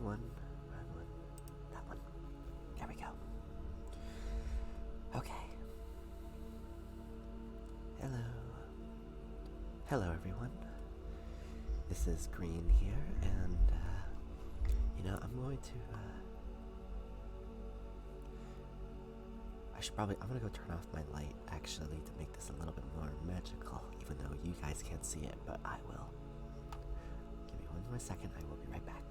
one. Wrong one. That one. There we go. Okay. Hello. Hello, everyone. This is Green here, and, I'm going to, I'm gonna go turn off my light, actually, to make this a little bit more magical, even though you guys can't see it, but I will. Give me one more second, I will be right back.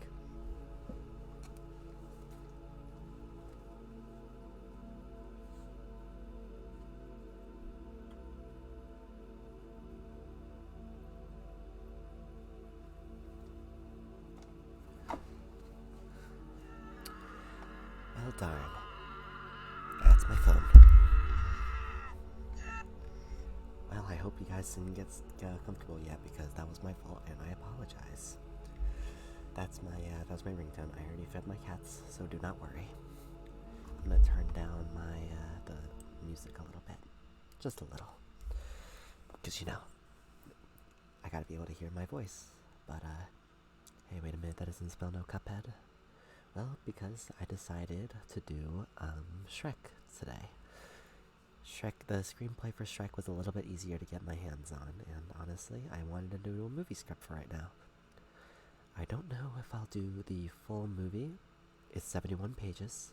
Well, darn. That's my phone. Well, I hope you guys didn't get comfortable yet, because that was my fault, and I apologize. That's my ringtone. I already fed my cats, so do not worry. I'm gonna turn down the music a little bit. Just a little. Because, I gotta be able to hear my voice. But, hey, wait a minute, that doesn't spell no Cuphead. Well, because I decided to do, Shrek today. The screenplay for Shrek was a little bit easier to get my hands on, and honestly, I wanted to do a movie script for right now. I don't know if I'll do the full movie. It's 71 pages,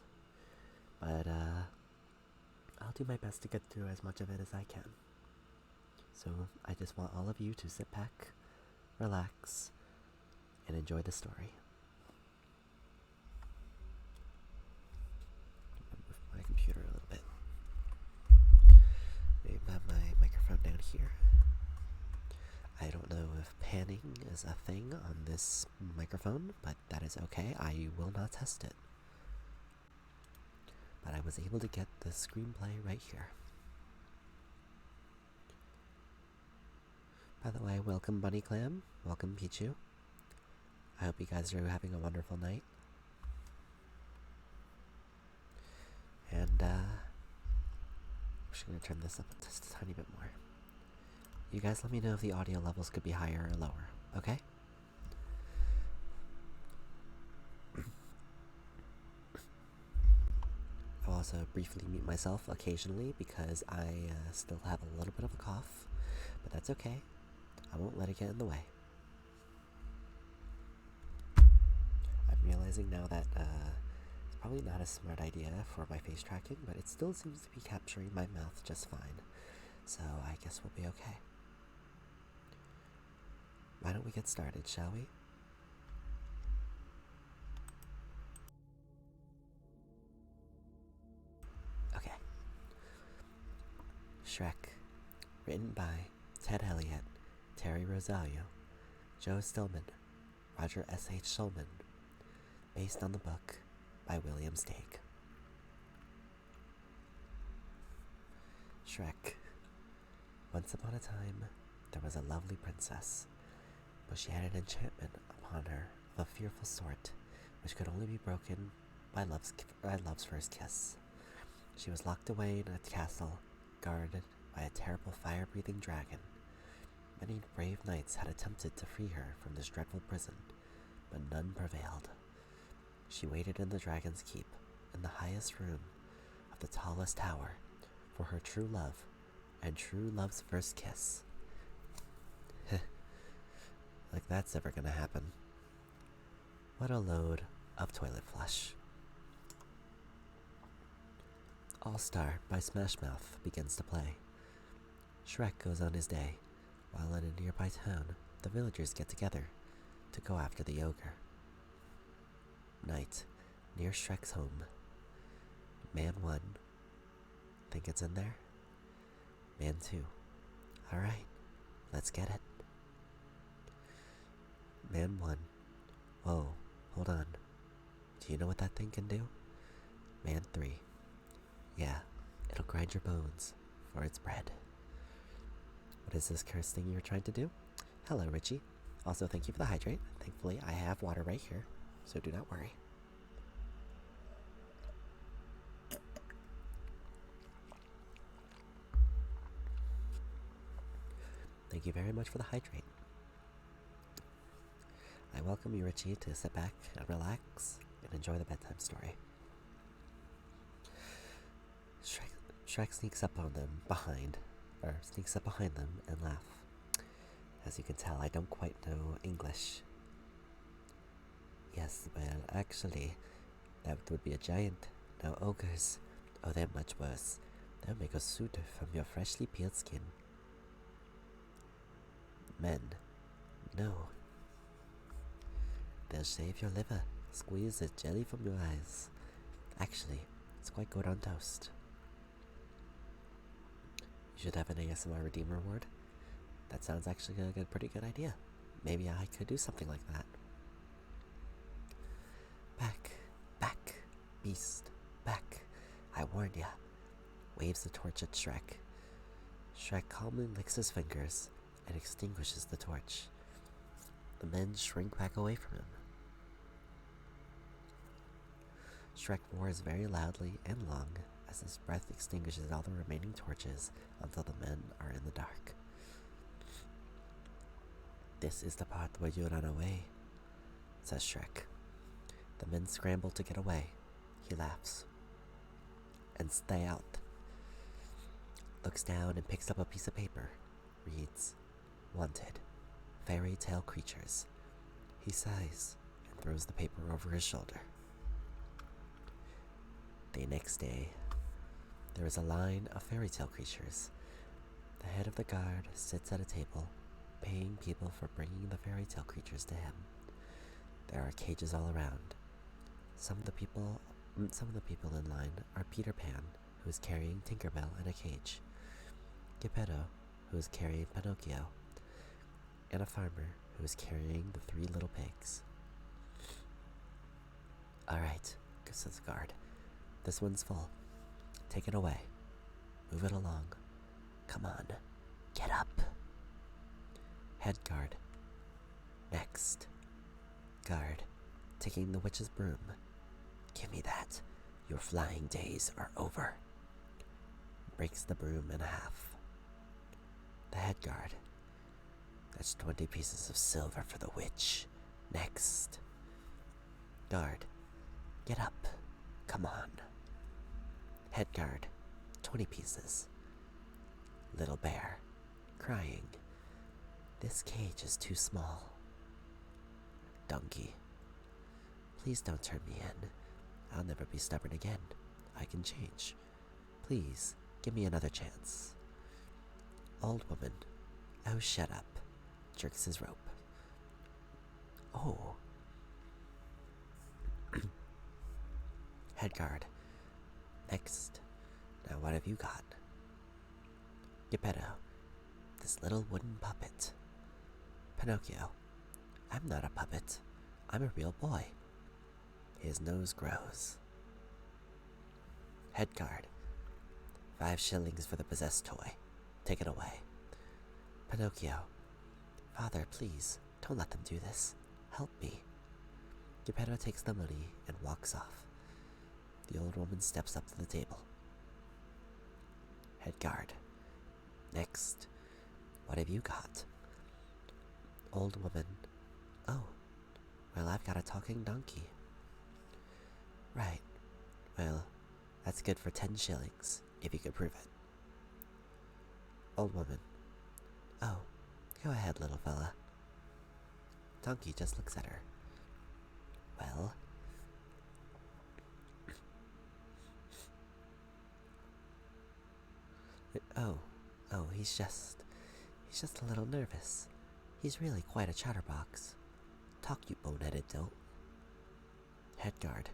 but, I'll do my best to get through as much of it as I can. So, I just want all of you to sit back, relax, and enjoy the story. Move my computer a little bit. Maybe have my microphone down here. I don't know if panning is a thing on this microphone, but that is okay. I will not test it. But I was able to get the screenplay right here. By the way, welcome Bunny Clam. Welcome Pichu. I hope you guys are having a wonderful night. And, I'm just gonna turn this up just a tiny bit more. You guys let me know if the audio levels could be higher or lower, okay? I'll also briefly mute myself occasionally because I still have a little bit of a cough, but that's okay. I won't let it get in the way. I'm realizing now that it's probably not a smart idea for my face tracking, but it still seems to be capturing my mouth just fine. So I guess we'll be okay. Why don't we get started, shall we? Okay. Shrek, written by Ted Elliott, Terry Rosario, Joe Stillman, Roger S.H. Shulman, based on the book by William Steig. Shrek. Once upon a time, there was a lovely princess, but she had an enchantment upon her of a fearful sort, which could only be broken by love's first kiss. She was locked away in a castle, guarded by a terrible fire-breathing dragon. Many brave knights had attempted to free her from this dreadful prison, but none prevailed. She waited in the dragon's keep, in the highest room of the tallest tower, for her true love, and true love's first kiss. Like that's ever gonna happen. What a load of toilet flush. All-Star by Smash Mouth begins to play. Shrek goes on his day, while in a nearby town, the villagers get together to go after the ogre. Night, near Shrek's home. Man 1. Think it's in there? Man 2. Alright, let's get it. Man 1. Whoa, hold on. Do you know what that thing can do? Man 3. Yeah, it'll grind your bones for its bread. What is this cursed thing you're trying to do? Hello, Richie. Also, thank you for the hydrate. Thankfully, I have water right here, so do not worry. Thank you very much for the hydrate. I welcome you, Richie, to sit back and relax and enjoy the bedtime story. Shrek sneaks up behind them and laughs. As you can tell, I don't quite know English. Yes, well, actually, that would be a giant. Now ogres, oh, they're much worse. They'll make a suit from your freshly peeled skin. Men, no. They'll shave your liver, squeeze the jelly from your eyes. Actually, it's quite good on toast. You should have an ASMR Redeemer Award. That sounds actually like a pretty good idea. Maybe I could do something like that. Back, beast, back. I warned ya. Waves the torch at Shrek. Shrek calmly licks his fingers and extinguishes the torch. The men shrink back away from him. Shrek roars very loudly and long as his breath extinguishes all the remaining torches until the men are in the dark. This is the part where you run away, says Shrek. The men scramble to get away. He laughs. And stay out. Looks down and picks up a piece of paper. Reads, Wanted. Fairy tale creatures. He sighs and throws the paper over his shoulder. The next day, there is a line of fairy tale creatures. The head of the guard sits at a table, paying people for bringing the fairy tale creatures to him. There are cages all around. Some of the people in line are Peter Pan, who is carrying Tinkerbell in a cage, Geppetto, who is carrying Pinocchio, and a farmer who is carrying the 3 little pigs. All right, says the guard. This one's full. Take it away. Move it along. Come on, get up. Head guard. Next. Guard, taking the witch's broom. Give me that. Your flying days are over. Breaks the broom in half. The head guard. That's 20 pieces of silver for the witch. Next. Guard, get up. Come on. Head guard, 20 pieces. Little bear, crying. This cage is too small. Donkey, please don't turn me in. I'll never be stubborn again. I can change. Please, give me another chance. Old woman, oh, shut up. Jerks his rope. Oh. Head guard. Next. Now what have you got? Geppetto. This little wooden puppet. Pinocchio. I'm not a puppet. I'm a real boy. His nose grows. Head guard. 5 shillings for the possessed toy. Take it away. Pinocchio. Father, please, don't let them do this. Help me. Geppetto takes the money and walks off. The old woman steps up to the table. Head guard. Next. What have you got? Old woman. Oh, well, I've got a talking donkey. Right. Well, that's good for 10 shillings, if you can prove it. Old woman. Oh, go ahead, little fella. Donkey just looks at her. Well? Oh, he's just a little nervous. He's really quite a chatterbox. Talk, you bone-headed dolt. Head guard.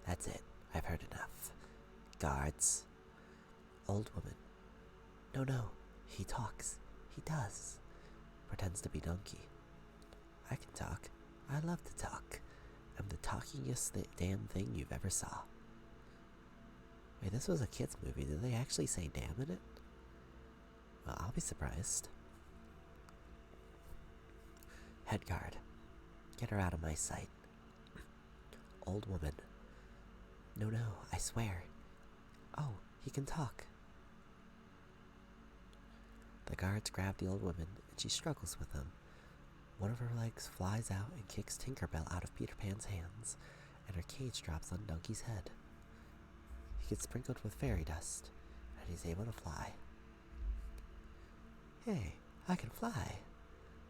That's it. I've heard enough. Guards. Old woman. No. He talks. He does. Pretends to be donkey. I can talk. I love to talk. I'm the talkingest damn thing you've ever saw. Wait, this was a kid's movie. Did they actually say damn in it? Well, I'll be surprised. Head guard. Get her out of my sight. Old woman. No, I swear. Oh, he can talk. The guards grab the old woman, and she struggles with them. One of her legs flies out and kicks Tinkerbell out of Peter Pan's hands, and her cage drops on Donkey's head. He gets sprinkled with fairy dust, and he's able to fly. "Hey, I can fly.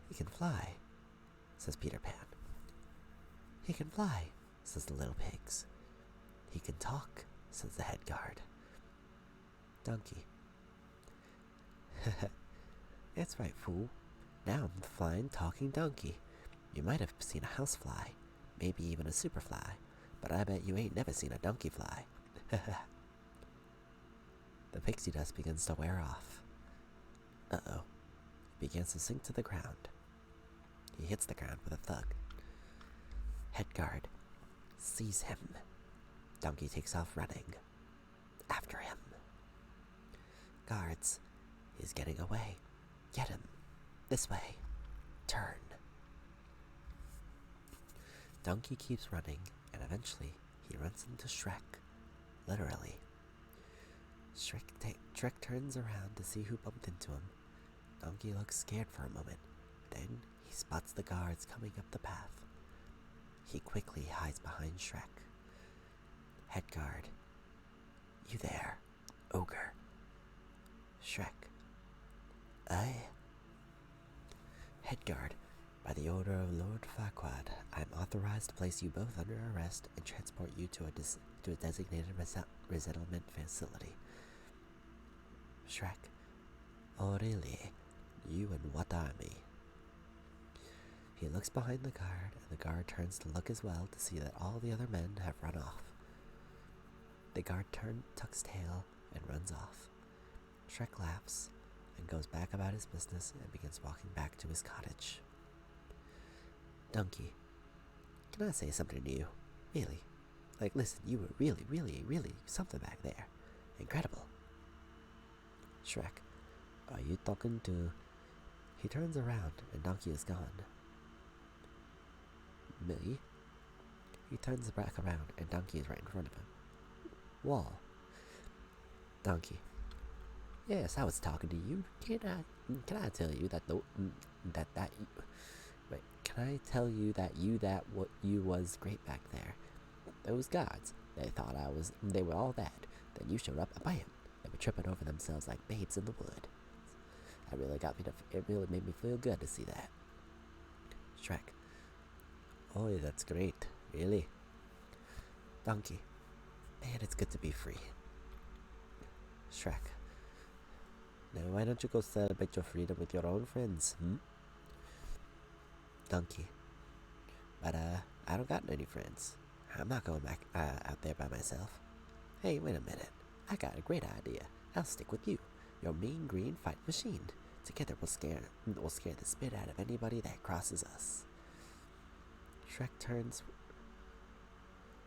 He can fly," says Peter Pan. "He can fly," says the little pigs. "He can talk," says the head guard. Donkey. "That's right, fool. Now I'm the flying, talking donkey. You might have seen a housefly, maybe even a superfly, but I bet you ain't never seen a donkey fly." The pixie dust begins to wear off. Uh-oh. He begins to sink to the ground. He hits the ground with a thud. Head guard sees him. Donkey takes off running. After him. "Guards, he's getting away. Get him. This way. Turn." Donkey keeps running, and eventually he runs into Shrek. Literally. Shrek turns around to see who bumped into him. Donkey looks scared for a moment. Then he spots the guards coming up the path. He quickly hides behind Shrek. Head guard. "You there, ogre." Shrek. "Aye." Head guard. "By the order of Lord Farquaad, I am authorized to place you both under arrest and transport you to a designated resettlement facility." Shrek. "Oh really? You in what army?" He looks behind the guard, and the guard turns to look as well to see that all the other men have run off. The guard tucks tail and runs off. Shrek laughs and goes back about his business and begins walking back to his cottage. Donkey. "Can I say something to you? Really? Like, listen, you were really, really, really something back there. Incredible." Shrek. "Are you talking to..." He turns around and Donkey is gone. "Me?" He turns back around and Donkey is right in front of him. "Wall." Donkey. "Yes, I was talking to you. Can I tell you that can I tell you that what you was great back there? Those guards, they thought they were all that. Then you showed up and bam, they were tripping over themselves like babes in the wood. It really made me feel good to see that." Shrek. "Oh, that's great, really." Donkey. "Man, it's good to be free." Shrek. "Now why don't you go celebrate your freedom with your own friends, Donkey. "But I don't got any friends. I'm not going back out there by myself." "Hey, wait a minute. I got a great idea. I'll stick with you. Your mean green fight machine. Together we'll scare the spit out of anybody that crosses us." Shrek turns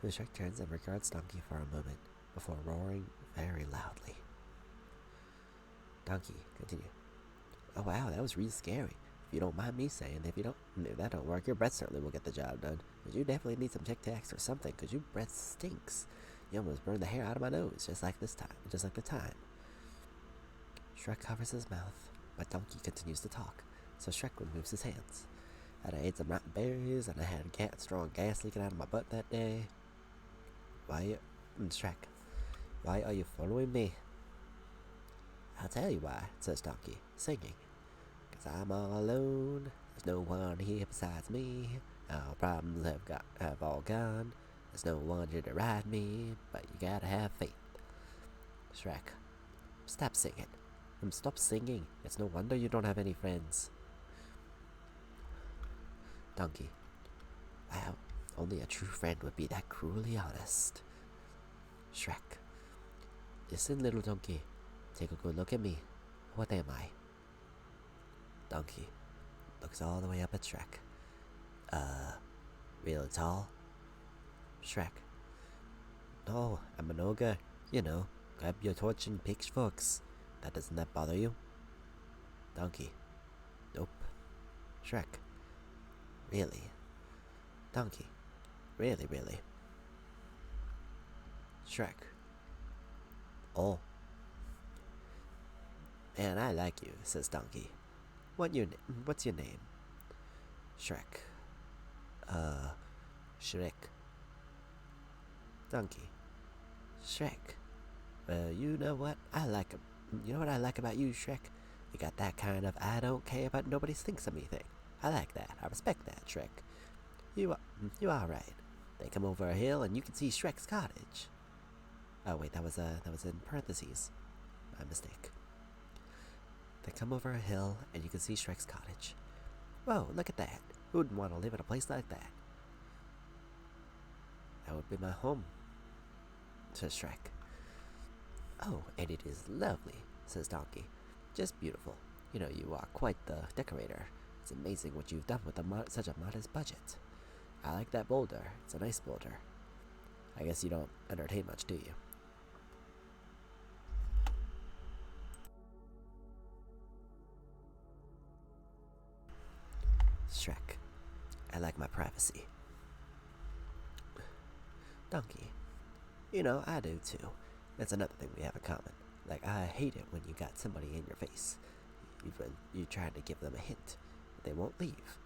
and regards Donkey for a moment before roaring very loudly. Donkey, continue. "Oh wow, that was really scary. If you don't mind me saying, if that don't work, your breath certainly will get the job done. But you definitely need some Tic Tacs or something, because your breath stinks. You almost burned the hair out of my nose, just like the time." Shrek covers his mouth, but Donkey continues to talk, so Shrek removes his hands. "And I ate some rotten berries, and I had strong gas leaking out of my butt that day." Shrek, "Why are you following me?" "I'll tell you why," says Donkey, singing. "'Cause I'm all alone, there's no one here besides me. All problems have all gone, there's no one here to ride me, but you gotta have faith." Shrek, "Stop singing. Stop singing. It's no wonder you don't have any friends." Donkey, "Wow, only a true friend would be that cruelly honest." Shrek, "Listen, little donkey, take a good look at me. What am I?" Donkey looks all the way up at Shrek. Really tall?" Shrek, "No, I'm an ogre. You know, grab your torch and pitchforks. Doesn't that bother you?" Donkey, "Nope." Shrek, "Really?" Donkey, "Really, really." Shrek, "Oh." "Man, I like you," says Donkey. What's your name?" Shrek. Uh, Shrek. Donkey. Shrek. You know what? You know what I like about you, Shrek? You got that kind of I don't care about nobody thinks of me thing. I like that. I respect that, Shrek. You are right. They come over a hill and you can see Shrek's cottage. Oh wait, that was in parentheses. My mistake. They come over a hill and you can see Shrek's cottage. Whoa, look at that. Who wouldn't want to live in a place like that? That would be my home, says Shrek. Oh, and it is lovely, says Donkey. Just beautiful. You know, you are quite the decorator. It's amazing what you've done with such a modest budget. I like that boulder. It's a nice boulder. I guess you don't entertain much, do you? Shrek. I like my privacy. Donkey. You know, I do too. That's another thing we have in common. Like, I hate it when you got somebody in your face. You trying to give them a hint, but they won't leave.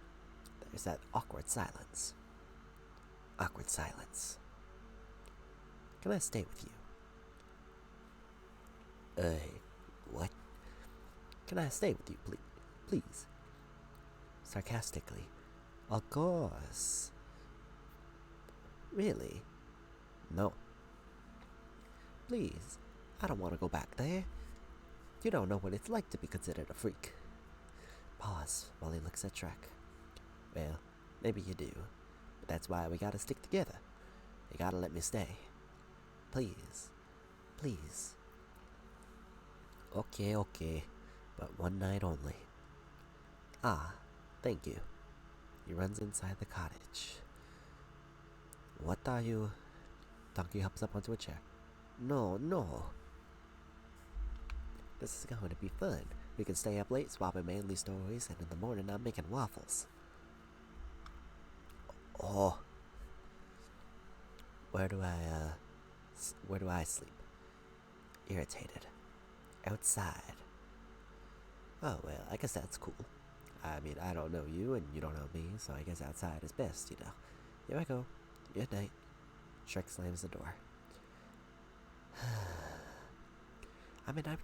There's that awkward silence. Awkward silence. Can I stay with you? What? Can I stay with you, please? Sarcastically. Of course. Really? No. Please, I don't want to go back there. You don't know what it's like to be considered a freak. Pause while he looks at Shrek. Well, maybe you do, but that's why we gotta stick together. You gotta let me stay. Please. Please. Okay, but one night only. Ah, thank you. He runs inside the cottage. What are you? Donkey hops up onto a chair. No. This is going to be fun. We can stay up late swapping manly stories, and in the morning I'm making waffles. Oh. Where do I sleep? Irritated. Outside. Oh, well, I guess that's cool. I mean, I don't know you, and you don't know me, so I guess outside is best, you know. Here I go. Good night. Shrek slams the door. I mean, I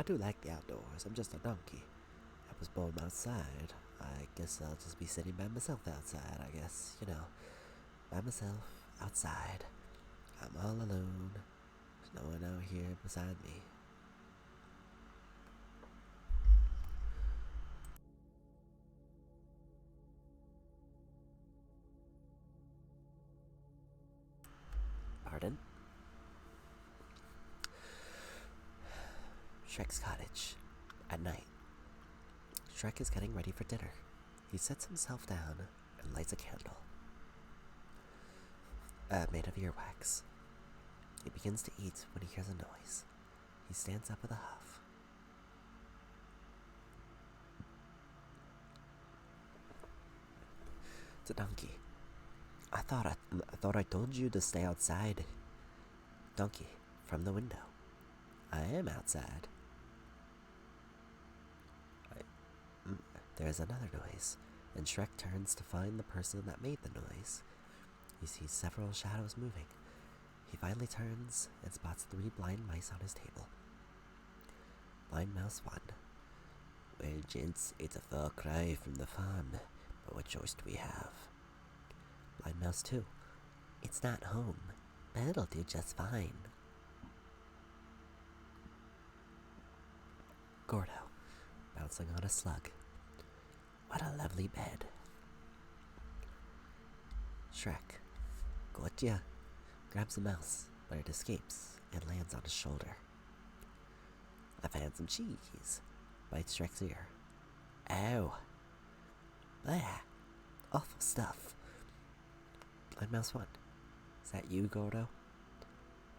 do like the outdoors. I'm just a donkey. I was born outside. I guess I'll just be sitting by myself outside, I guess. You know, by myself, outside. I'm all alone. There's no one out here beside me. Pardon? Shrek's cottage. At night. Shrek is getting ready for dinner. He sits himself down and lights a candle. Made of earwax. He begins to eat when he hears a noise. He stands up with a huff. It's a donkey. I thought I told you to stay outside. Donkey, from the window. I am outside. There's another noise, and Shrek turns to find the person that made the noise. He sees several shadows moving. He finally turns and spots 3 blind mice on his table. Blind Mouse 1. Well, gents, it's a far cry from the farm, but what choice do we have? Blind Mouse 2. It's not home, but it'll do just fine. Gordo, bouncing on a slug. What a lovely bed. Shrek, gotcha, grabs the mouse, but it escapes and lands on his shoulder. I found some cheese, bites Shrek's ear. Ow. Blah. Awful stuff. Blind Mouse 1. Is that you, Gordo?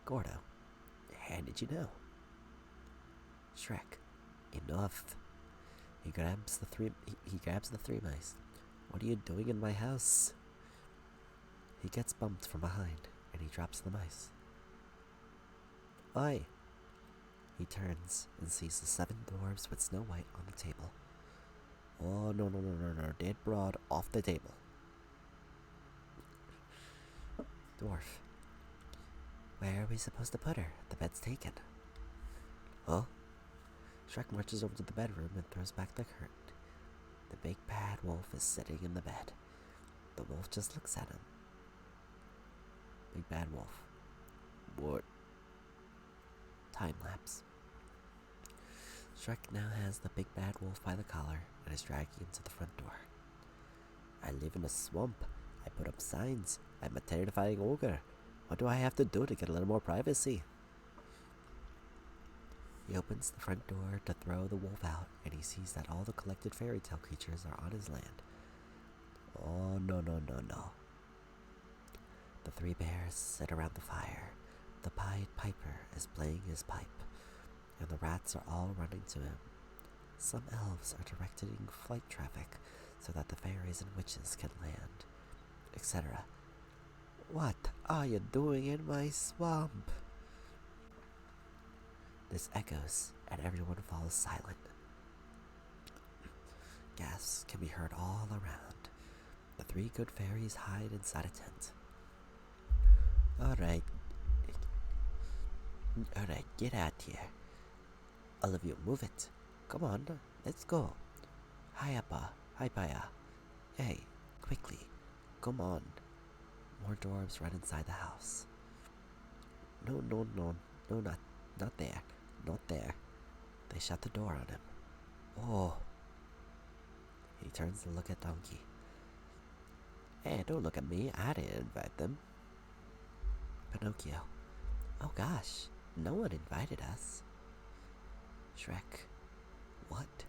Gordo, how did you know? Shrek, enough. He grabs the three mice. What are you doing in my house? He gets bumped from behind, and he drops the mice. Oi! He turns and sees the 7 dwarves with Snow White on the table. Oh, no, no, no, no, no. Dead broad off the table. Dwarf. Where are we supposed to put her? The bed's taken. Huh? Shrek marches over to the bedroom and throws back the curtain. The big bad wolf is sitting in the bed. The wolf just looks at him. Big bad wolf. What? Time lapse. Shrek now has the big bad wolf by the collar and is dragging him to the front door. I live in a swamp. I put up signs. I'm a terrifying ogre. What do I have to do to get a little more privacy? He opens the front door to throw the wolf out, and he sees that all the collected fairy tale creatures are on his land. Oh, no, no, no, no. The three bears sit around the fire. The Pied Piper is playing his pipe, and the rats are all running to him. Some elves are directing flight traffic so that the fairies and witches can land, etc. What are you doing in my swamp? This echoes, and everyone falls silent. Gasps can be heard all around. The three good fairies hide inside a tent. Alright, get out here. All of you, move it. Come on, let's go. Hiya. Hey, quickly, come on. More dwarves run inside the house. No, not there. Not there. They shut the door on him. Oh. He turns to look at Donkey. Hey, don't look at me. I didn't invite them. Pinocchio. Oh gosh, no one invited us. Shrek. What?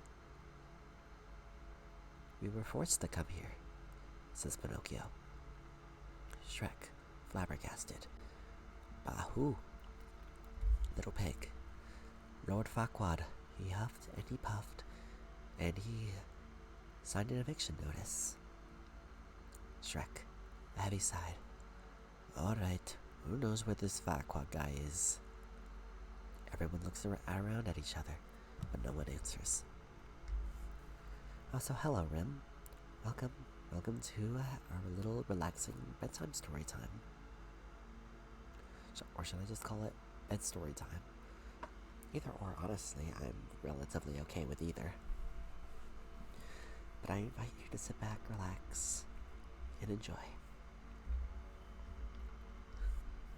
We were forced to come here, says Pinocchio. Shrek, flabbergasted. Bah who? Little pig. Lord Farquaad. He huffed and he puffed, and he signed an eviction notice. Shrek, a heavy sigh. Alright, who knows where this Farquaad guy is? Everyone looks around at each other, but no one answers. Oh, so hello, Rim. Welcome to our little relaxing bedtime story time. Or should I just call it bed story time? Either or, honestly, I'm relatively okay with either. But I invite you to sit back, relax, and enjoy.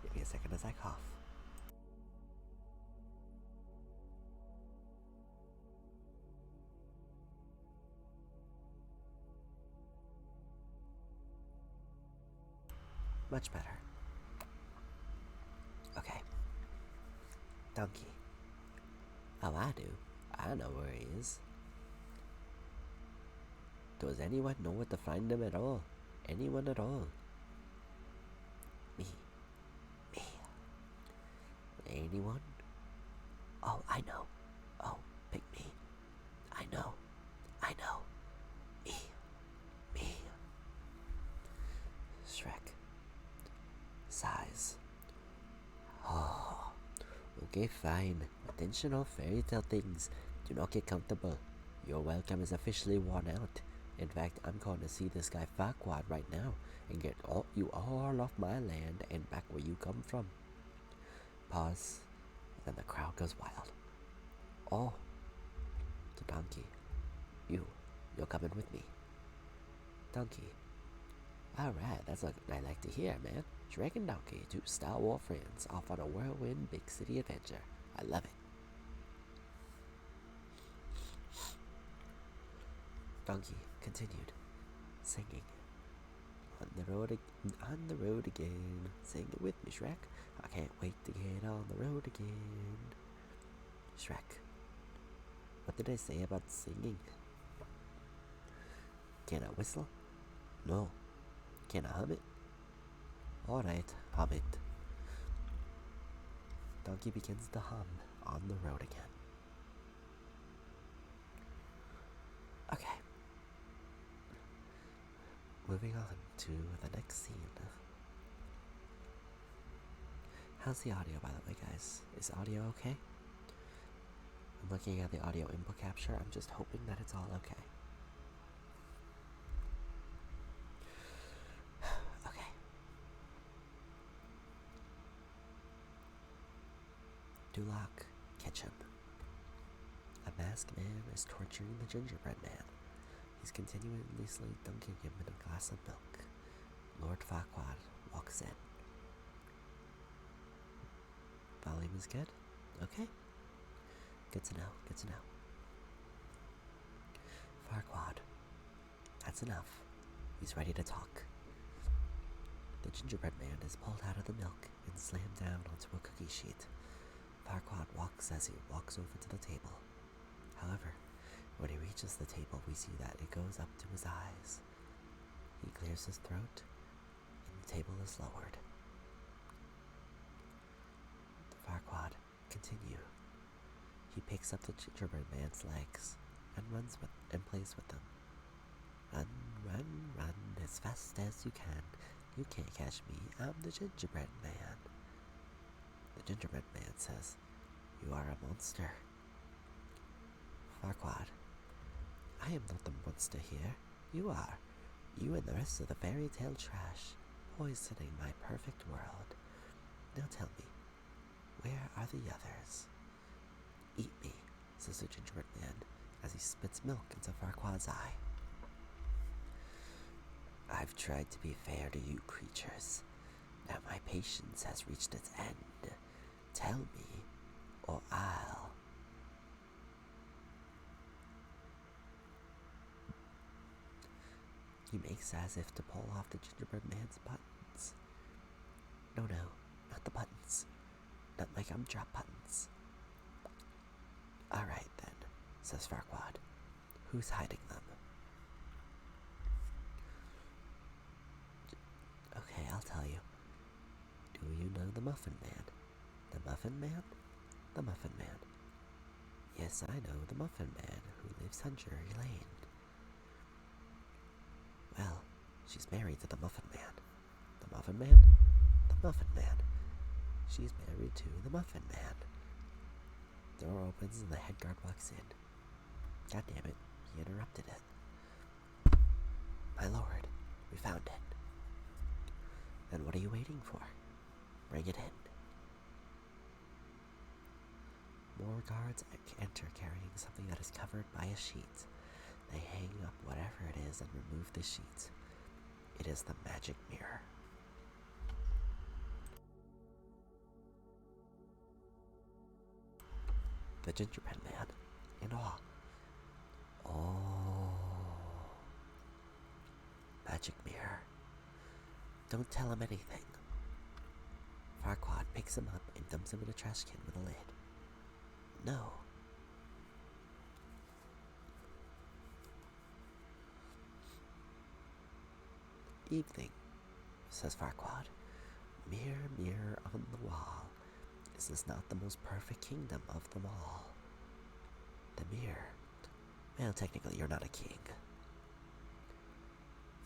Give me a second as I cough. Much better. Okay. Donkey. Oh, I do. I know where he is. Does anyone know where to find him at all? Anyone at all? Me. Anyone? Oh, I know. Oh, pick me. I know. Me. Shrek sighs. Oh, okay, fine. Attention all fairy tale things. Do not get comfortable. Your welcome is officially worn out. In fact, I'm going to see this guy Farquaad right now and get you all off my land and back where you come from. Pause, and then the crowd goes wild. Oh, to Donkey. You're coming with me. Donkey. Alright, that's what I like to hear, man. Shrek and Donkey, two Star Wars friends, off on a whirlwind big city adventure. I love it. Donkey continued, singing. On the road again. Sing it with me, Shrek. I can't wait to get on the road again. Shrek. What did I say about singing? Can I whistle? No. Can I hum it? Alright, hum it. Donkey begins to hum on the road again. Okay. Moving on to the next scene. How's the audio, by the way, guys? Is audio okay? I'm looking at the audio input capture. I'm just hoping that it's all okay. Duloc, kitchen. A masked man is torturing the gingerbread man. He's continuously dunking him in a glass of milk. Lord Farquaad walks in. Volume is good? Okay. Good to know, good to know. Farquaad, that's enough. He's ready to talk. The gingerbread man is pulled out of the milk and slammed down onto a cookie sheet. Farquaad walks as he walks over to the table. However, when he reaches the table, we see that it goes up to his eyes. He clears his throat, and the table is lowered. Farquaad, continue. He picks up the gingerbread man's legs and plays with them. Run, run, run as fast as you can. You can't catch me, I'm the gingerbread man. The gingerbread man says, you are a monster. Farquaad, I am not the monster here. You are. You and the rest of the fairy tale trash, poisoning my perfect world. Now tell me, where are the others? Eat me, says the gingerbread man as he spits milk into Farquaad's eye. I've tried to be fair to you creatures. Now my patience has reached its end. Tell me, or I'll... He makes as if to pull off the gingerbread man's buttons. No, not the buttons. Not my gumdrop buttons. Alright then, says Farquaad. Who's hiding them? Okay, I'll tell you. Do you know the Muffin Man? The Muffin Man? The Muffin Man. Yes, I know the Muffin Man who lives on Drury Lane. Well, she's married to the Muffin Man. The Muffin Man? The Muffin Man. She's married to the Muffin Man. Door opens and the head guard walks in. God damn it, he interrupted it. My lord, we found it. Then what are you waiting for? Bring it in. More guards enter carrying something that is covered by a sheet. They hang up whatever it is and remove the sheet. It is the magic mirror. The gingerbread man, in awe. Oh, magic mirror. Don't tell him anything. Farquaad picks him up and dumps him in a trash can with a lid. No. Evening, says Farquaad. Mirror, mirror on the wall, is this not the most perfect kingdom of them all? The mirror. Well, technically you're not a king.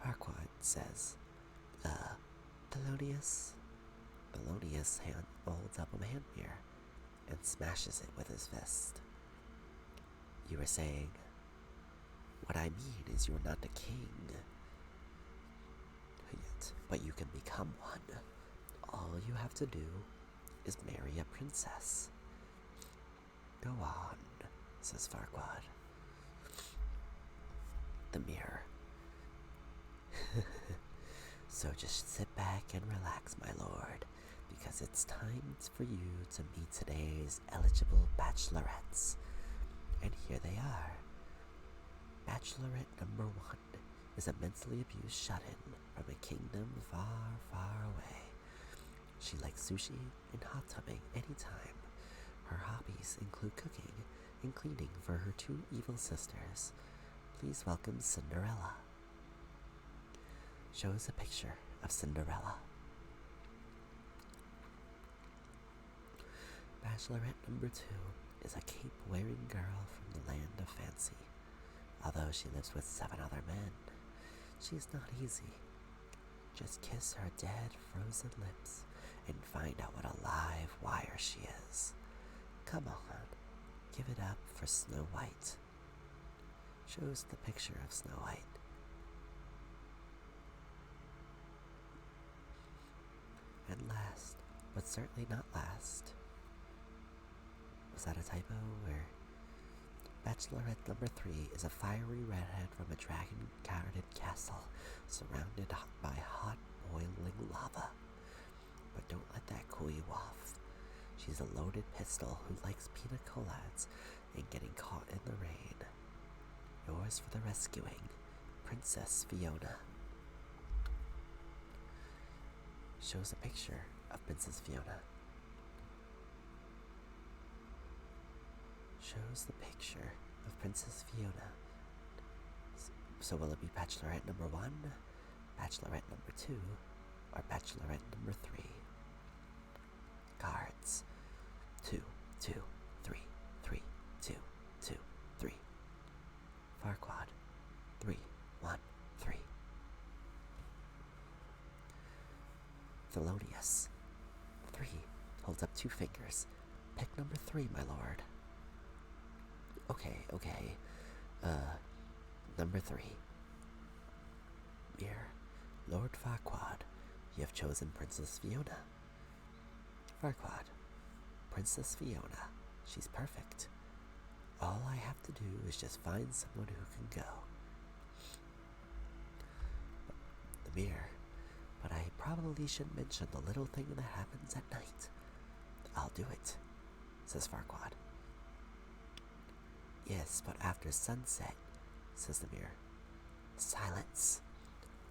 Farquaad says, Thelonious. Thelonious holds up a hand mirror and smashes it with his fist. You were saying, what I mean is you're not a king yet, but you can become one. All you have to do is marry a princess. Go on, says Farquaad. The mirror. So just sit back and relax, my lord, because it's time for you to meet today's eligible bachelorettes. And here they are. Bachelorette number 1 is a mentally abused shut-in from a kingdom far, far away. She likes sushi and hot tubbing anytime. Her hobbies include cooking and cleaning for her 2 evil sisters. Please welcome Cinderella. Shows a picture of Cinderella. Bachelorette number 2 is a cape-wearing girl from the land of fancy. Although she lives with 7 other men, she's not easy. Just kiss her dead, frozen lips and find out what a live wire she is. Come on, give it up for Snow White. Shows the picture of Snow White. And last, but certainly not last, is that a typo? Where Bachelorette number 3 is a fiery redhead from a dragon-guarded castle surrounded by hot, boiling lava. But don't let that cool you off. She's a loaded pistol who likes pina coladas and getting caught in the rain. Yours for the rescuing, Princess Fiona. Shows a picture of Princess Fiona. Shows the picture of Princess Fiona. So will it be Bachelorette number 1, Bachelorette number 2, or Bachelorette number 3? Cards. 2, 2, 3, 3, 2, 2, 3. Farquaad. 3, 1, 3. Thelonious. 3 holds up 2 fingers. Pick number 3, my lord. Okay. Number 3. Mirror. Lord Farquaad, you have chosen Princess Fiona. Farquaad. Princess Fiona. She's perfect. All I have to do is just find someone who can go. The mirror. But I probably shouldn't mention the little thing that happens at night. I'll do it, says Farquaad. Yes, but after sunset, says the mirror. Silence.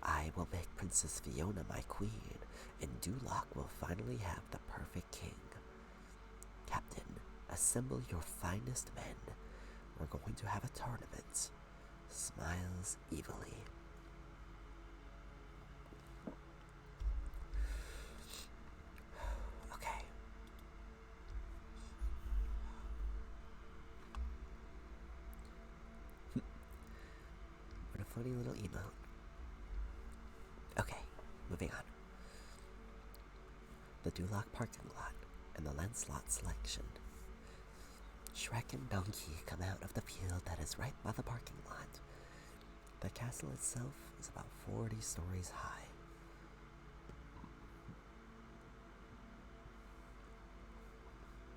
I will make Princess Fiona my queen, and Duloc will finally have the perfect king. Captain, assemble your finest men. We're going to have a tournament. Smiles evilly. Okay. What a funny little emote. Okay, moving on. The Duloc parking lot and the Lancelot selection. Shrek and Donkey come out of the field that is right by the parking lot. The castle itself is about 40 stories high.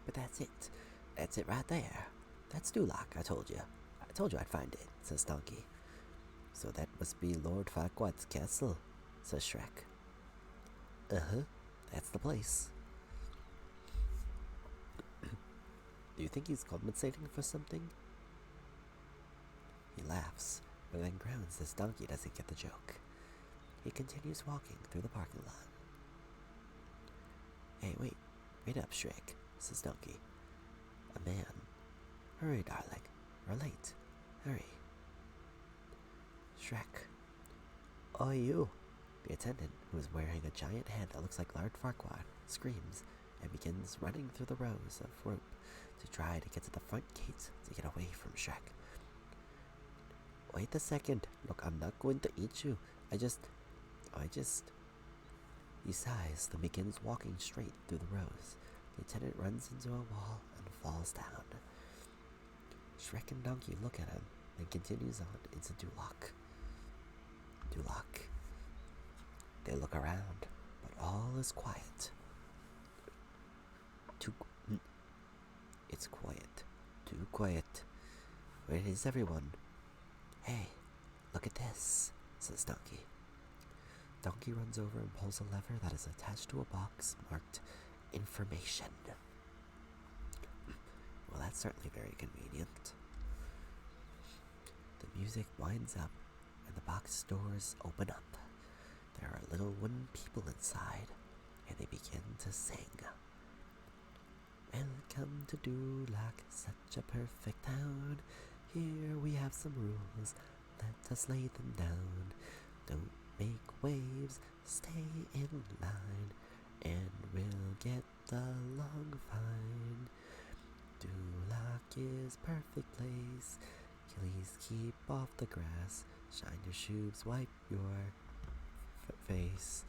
But that's it. That's it right there. That's Duloc, I told you. I told you I'd find it, says Donkey. So that must be Lord Farquaad's castle, says Shrek. Uh-huh, that's the place. Do you think he's compensating for something? He laughs, but then groans as Donkey doesn't get the joke. He continues walking through the parking lot. Hey, wait up, Shrek, says Donkey. A man. Hurry, darling, we're late. Hurry. Shrek. Oh, you. The attendant, who is wearing a giant head that looks like Lord Farquaad, screams and begins running through the rows of rope to try to get to the front gate to get away from Shrek. Wait a second. Look, I'm not going to eat you. I just... He sighs, then begins walking straight through the rows. The attendant runs into a wall and falls down. Shrek and Donkey look at him, then continues on into Duloc. They look around, but all is quiet. It's quiet. Too quiet. Where is everyone? Hey, look at this, says Donkey. Donkey runs over and pulls a lever that is attached to a box marked information. Well, that's certainly very convenient. The music winds up and the box doors open up. There are little wooden people inside, and they begin to sing. Welcome to Duloc, such a perfect town. Here we have some rules, let us lay them down. Don't make waves, stay in line, and we'll get along fine. Duloc is perfect place, please keep off the grass. Shine your shoes, wipe your face.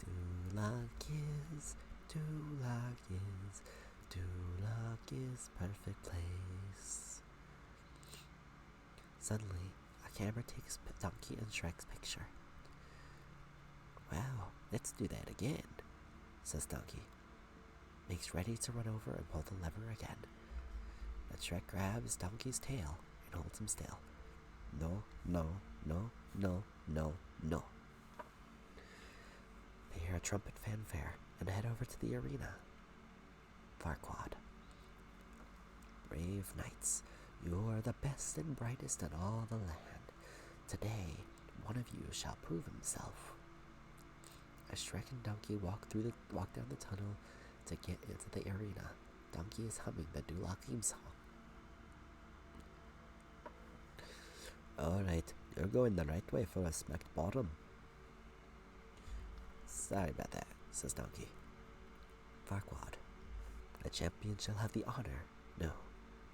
Duloc is perfect place. Suddenly, a camera takes Donkey and Shrek's picture. Wow, let's do that again, says Donkey. Makes ready to run over and pull the lever again. but Shrek grabs Donkey's tail and holds him still. No, no, no, no, no, no. They hear a trumpet fanfare and head over to the arena. Farquaad. Brave knights, you are the best and brightest in all the land. Today, one of you shall prove himself. As Shrek and Donkey walk down the tunnel to get into the arena, Donkey is humming the Duloc theme song. Alright, you're going the right way for a smacked bottom. Sorry about that, says Donkey. Farquaad. The champion shall have the honor, no,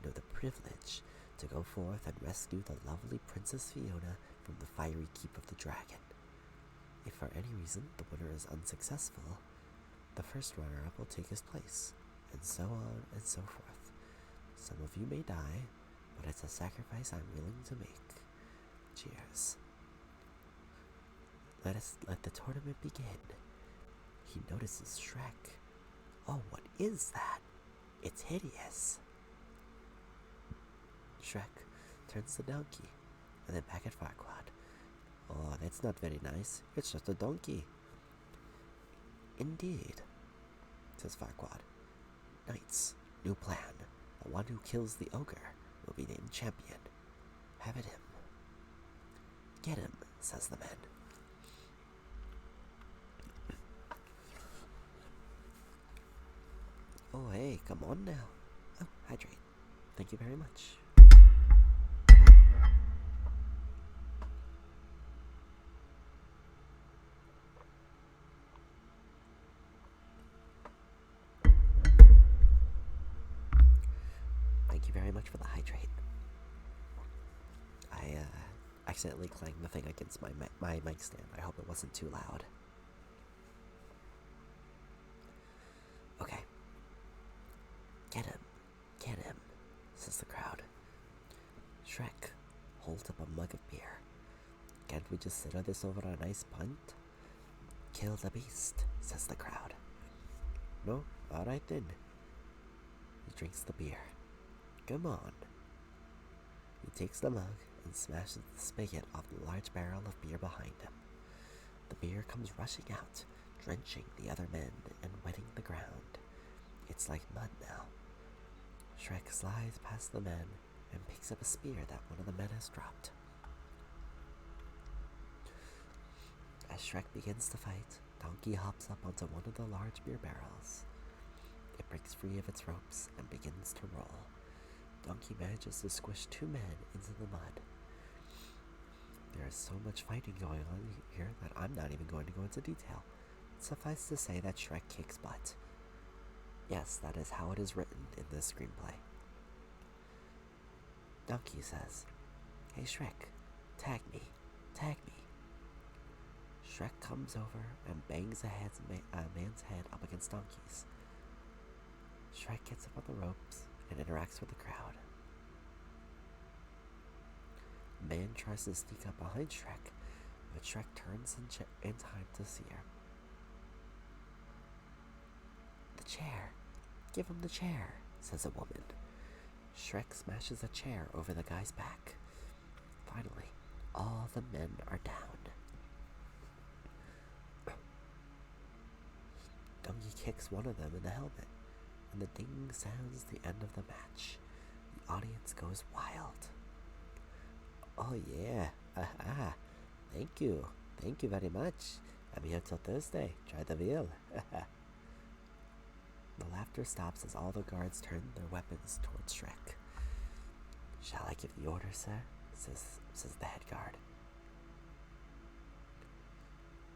the privilege, to go forth and rescue the lovely Princess Fiona from the fiery keep of the dragon. If for any reason the winner is unsuccessful, the first runner-up will take his place, and so on and so forth. Some of you may die, but it's a sacrifice I'm willing to make. Cheers. Let the tournament begin. He notices Shrek. Oh, what is that? It's hideous. Shrek turns to Donkey, and then back at Farquaad. Oh, that's not very nice. It's just a donkey. Indeed, says Farquaad. Knights, new plan. The one who kills the ogre will be named champion. Have at him. Get him, says the man. Oh, hey, come on now. Oh, hydrate. Thank you very much. Thank you very much for the hydrate. I accidentally clanged the thing against my mic stand. I hope it wasn't too loud. Okay. Get him, says the crowd. Shrek holds up a mug of beer. Can't we just settle this over a nice pint? Kill the beast, says the crowd. No? Alright then. He drinks the beer. Come on. He takes the mug and smashes the spigot off the large barrel of beer behind him. The beer comes rushing out, drenching the other men and wetting the ground. It's like mud now. Shrek slides past the men and picks up a spear that one of the men has dropped. As Shrek begins to fight, Donkey hops up onto one of the large beer barrels. It breaks free of its ropes and begins to roll. Donkey manages to squish two men into the mud. There is so much fighting going on here that I'm not even going to go into detail. Suffice to say that Shrek kicks butt. Yes, that is how it is written in this screenplay. Donkey says, "Hey Shrek, tag me. Shrek comes over and bangs a man's head up against Donkey's. Shrek gets up on the ropes and interacts with the crowd. A man tries to sneak up behind Shrek, but Shrek turns in time to see her. The chair. Give him the chair, says a woman. Shrek smashes a chair over the guy's back. Finally, all the men are down. Donkey kicks one of them in the helmet, and the ding sounds the end of the match. The audience goes wild. Oh yeah, aha, thank you very much. I'm here till Thursday, try the veal. The laughter stops as all the guards turn their weapons towards Shrek. Shall I give the order, sir? says the head guard.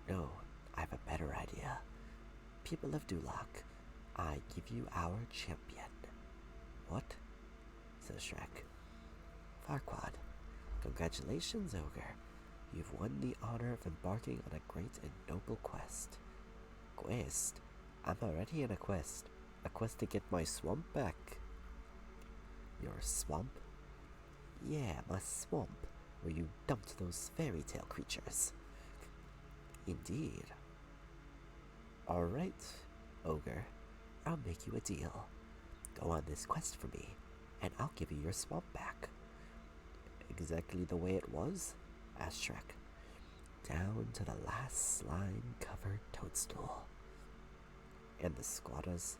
No, I have a better idea. People of Duloc, I give you our champion. What? Says Shrek. Farquaad, congratulations, ogre. You've won the honor of embarking on a great and noble quest. Quest? I'm already in a quest. A quest to get my swamp back. Your swamp? Yeah, my swamp, where you dumped those fairy tale creatures. Indeed. Alright, ogre. I'll make you a deal. Go on this quest for me. and I'll give you your swamp back. Exactly the way it was? Asked Shrek. Down to the last slime-covered toadstool. And the squatters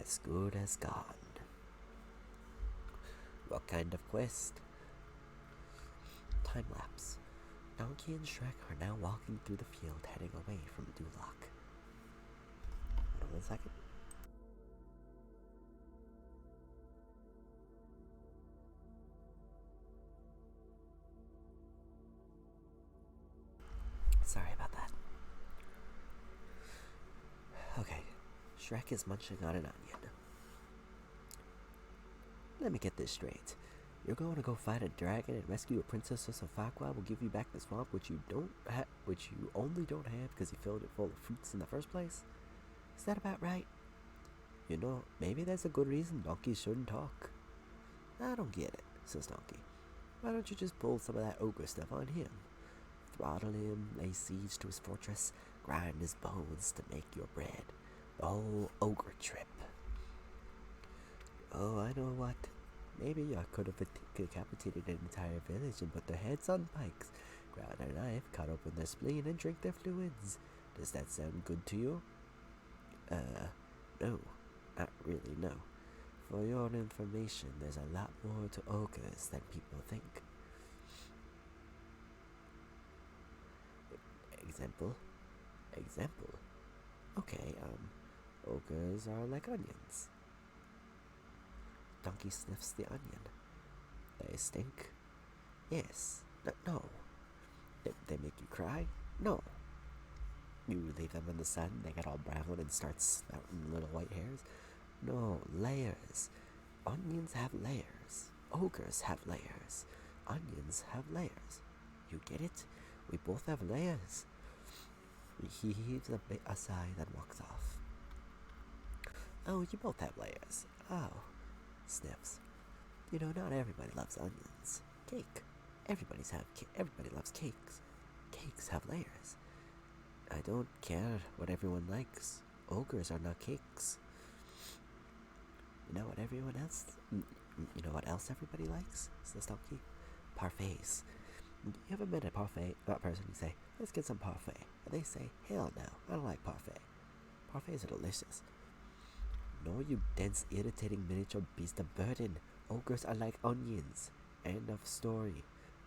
as good as gone. What kind of quest? Time lapse. Donkey and Shrek are now walking through the field heading away from Duloc. Hold on 1 second. Sorry about that. Okay, Shrek is munching on an onion. Let me get this straight. You're going to go fight a dragon and rescue a princess so Sofaqua will give you back the swamp which you only don't have because you filled it full of fruits in the first place? Is that about right? You know, maybe there's a good reason donkeys shouldn't talk. I don't get it, says Donkey. Why don't you just pull some of that ogre stuff on him? Throttle him, lay siege to his fortress, grind his bones to make your bread. The whole ogre trip. Oh, I know what. Maybe I could have decapitated an entire village and put their heads on pikes, grab a knife, cut open their spleen, and drink their fluids. Does that sound good to you? No. Not really, no. For your information, there's a lot more to ogres than people think. Example? Okay, ogres are like onions. Donkey sniffs the onion. They stink? Yes. No. They make you cry? No. You leave them in the sun, they get all brown and start spouting little white hairs? No, layers. Onions have layers. Ogres have layers. Onions have layers. You get it? We both have layers. He heaves a sigh, then walks off. Oh, you both have layers. Oh. Sniffs. You know, not everybody loves onions. Cake. Everybody loves cakes. Cakes have layers. I don't care what everyone likes. Ogres are not cakes. You know what what else everybody likes? Says Donkey. Parfaits. You ever met a person you say, let's get some parfait? And they say, hell no, I don't like parfait. Parfaits are delicious. No, you dense, irritating miniature beast of burden. Ogres are like onions. End of story.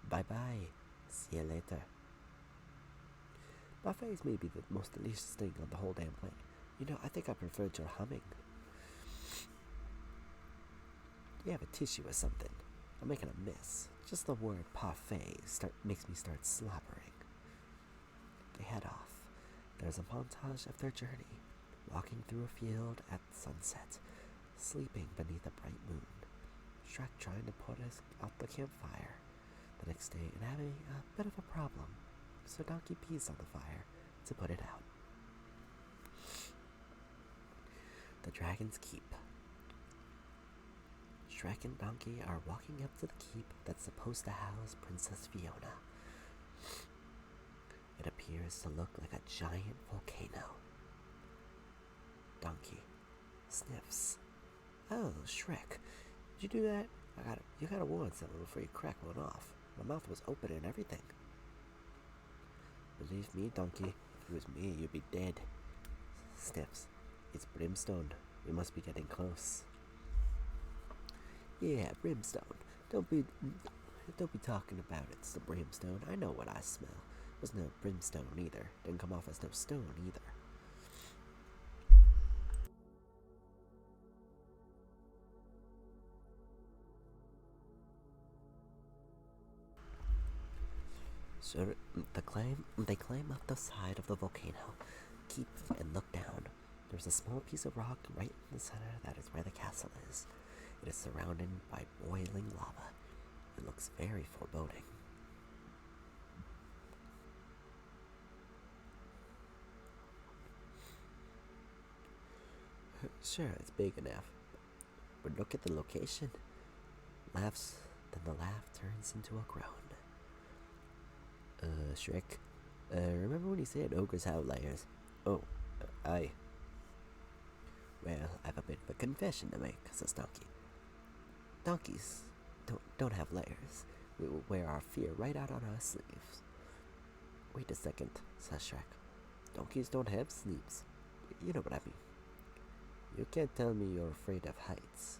Bye-bye. See you later. Parfaits may be the most delicious thing on the whole damn planet. You know, I think I preferred your humming. You have a tissue or something. I'm making a mess. Just the word parfait makes me start slobbering. They head off. There's a montage of their journey, walking through a field at sunset, sleeping beneath a bright moon. Shrek trying to put out the campfire the next day and having a bit of a problem, so Donkey pees on the fire to put it out. The Dragon's Keep. Shrek and Donkey are walking up to the keep that's supposed to house Princess Fiona. It appears to look like a giant volcano. Donkey sniffs. Oh, Shrek, did you do that? You gotta warn someone before you crack one off. My mouth was open and everything. Believe me, Donkey, if it was me, you'd be dead. Sniffs. It's brimstone. We must be getting close. Yeah, brimstone. Don't be talking about it. It's the brimstone. I know what I smell. It was no brimstone either. Didn't come off as no stone either. So they climb up the side of the volcano, keep and look down. There's a small piece of rock right in the center that is where the castle is. It is surrounded by boiling lava. It looks very foreboding. Sure, it's big enough. But look at the location. Laughs, then the laugh turns into a groan. Shrek, remember when you said ogres have layers? Oh, aye. Well, I have a bit of a confession to make, says Donkey. Donkeys don't have layers. We will wear our fear right out on our sleeves. Wait a second, says Shrek. Donkeys don't have sleeves. You know what I mean. You can't tell me you're afraid of heights.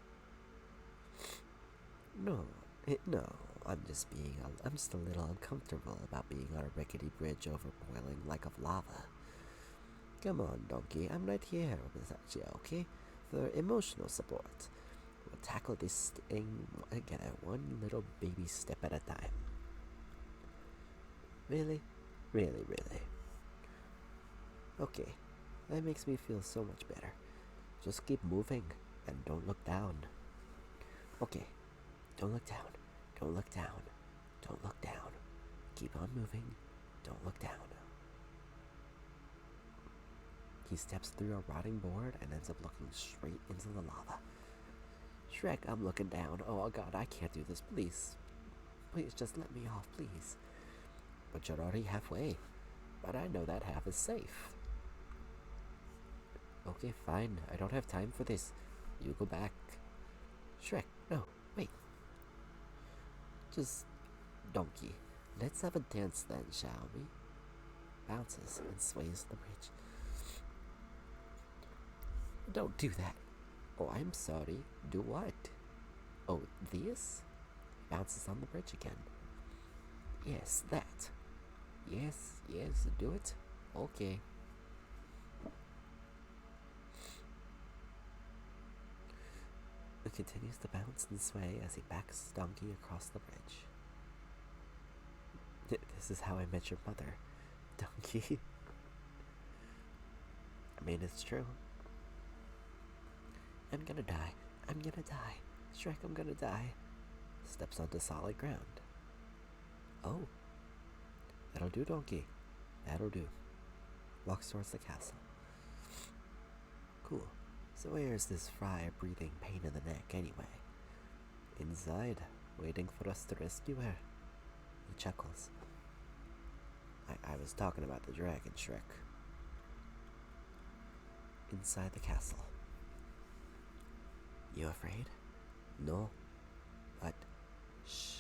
No, no. I'm just a little uncomfortable about being on a rickety bridge over boiling like of lava. Come on, donkey. I'm right here with you, okay? For emotional support. We'll tackle this thing together, one little baby step at a time. Really? Really, really. Okay, that makes me feel so much better. Just keep moving and don't look down. Okay, don't look down. Don't look down. Don't look down. Keep on moving. Don't look down. He steps through a rotting board and ends up looking straight into the lava. Shrek, I'm looking down. Oh god, I can't do this. Please. Please just let me off, please. But you're already halfway. But I know that half is safe. Okay, fine. I don't have time for this. You go back. Shrek, no, wait. Just, donkey, let's have a dance then, shall we? Bounces and sways the bridge. Don't do that. Oh, I'm sorry. Do what? Oh, this? Bounces on the bridge again. Yes, that. Yes, do it. Okay. It continues to bounce and sway as he backs Donkey across the bridge. This is how I met your mother, Donkey. I mean, it's true. I'm gonna die. I'm gonna die. Shrek, I'm gonna die. Steps onto solid ground. Oh. That'll do, Donkey. That'll do. Walks towards the castle. Cool. So where's this friar breathing pain in the neck anyway? Inside, waiting for us to rescue her. He chuckles. I was talking about the dragon, Shrek. Inside the castle. You afraid? No. But, shh.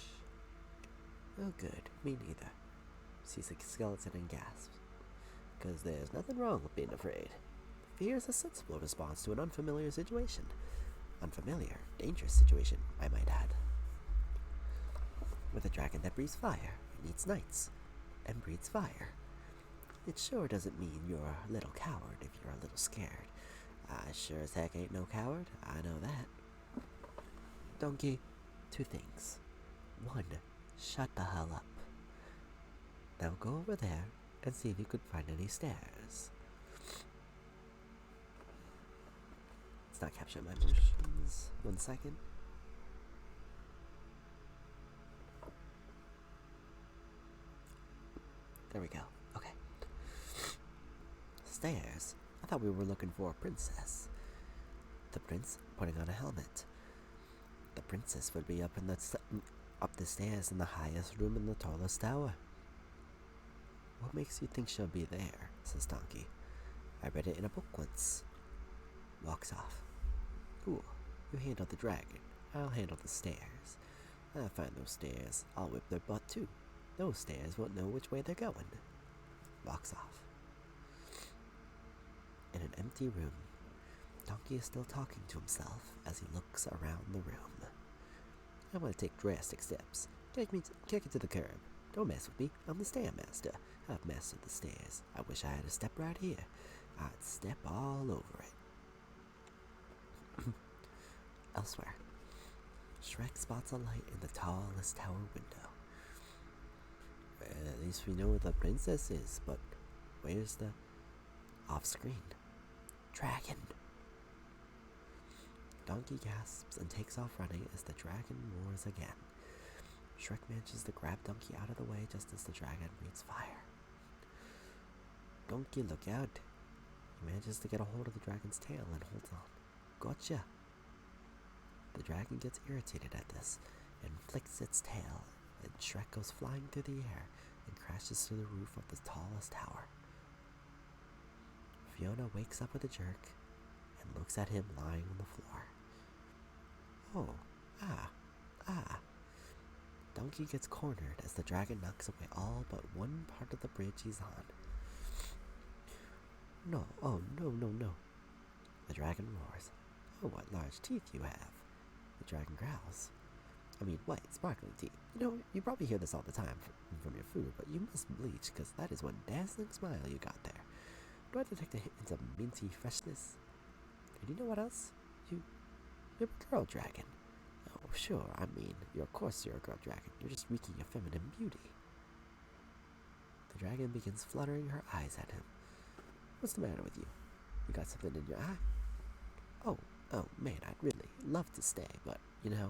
Oh good, me neither. Sees a skeleton and gasps. Because there's nothing wrong with being afraid. Fear is a sensible response to an unfamiliar situation. Unfamiliar, dangerous situation, I might add. With a dragon that breathes fire, it needs knights, and breathes fire. It sure doesn't mean you're a little coward if you're a little scared. I sure as heck ain't no coward, I know that. Donkey, two things. One, shut the hell up. Now go over there and see if you could find any stairs. Let's not capture my emotions. 1 second. There we go. Okay. Stairs? I thought we were looking for a princess. The prince putting on a helmet. The princess would be up the stairs in the highest room in the tallest tower. What makes you think she'll be there? Says Donkey. I read it in a book once. Walks off. Cool. You handle the dragon. I'll handle the stairs. I'll find those stairs. I'll whip their butt too. Those stairs won't know which way they're going. Walks off. In an empty room, Donkey is still talking to himself as he looks around the room. I want to take drastic steps. Kick it to the curb. Don't mess with me. I'm the stairmaster. I've mastered the stairs. I wish I had a step right here. I'd step all over it. Elsewhere, Shrek spots a light in the tallest tower window. At least we know where the princess is, but where's the... Off-screen. Dragon! Donkey gasps and takes off running as the dragon roars again. Shrek manages to grab Donkey out of the way just as the dragon breathes fire. Donkey, look out! He manages to get a hold of the dragon's tail and holds on. Gotcha! The dragon gets irritated at this and flicks its tail, and Shrek goes flying through the air and crashes through the roof of the tallest tower. Fiona wakes up with a jerk and looks at him lying on the floor. Oh, monkey gets cornered as the dragon knocks away all but one part of the bridge he's on. No, oh, no, no, no. The dragon roars. Oh, what large teeth you have. The dragon growls. I mean, white, sparkling teeth. You know, you probably hear this all the time from your food, but you must bleach, because that is one dazzling smile you got there. Do I detect a hint of minty freshness? And you know what else? You're a girl dragon. Oh, sure, I mean, of course you're a girl dragon. You're just reeking of feminine beauty. The dragon begins fluttering her eyes at him. What's the matter with you? You got something in your eye? Oh, man, I'd really love to stay, but, you know,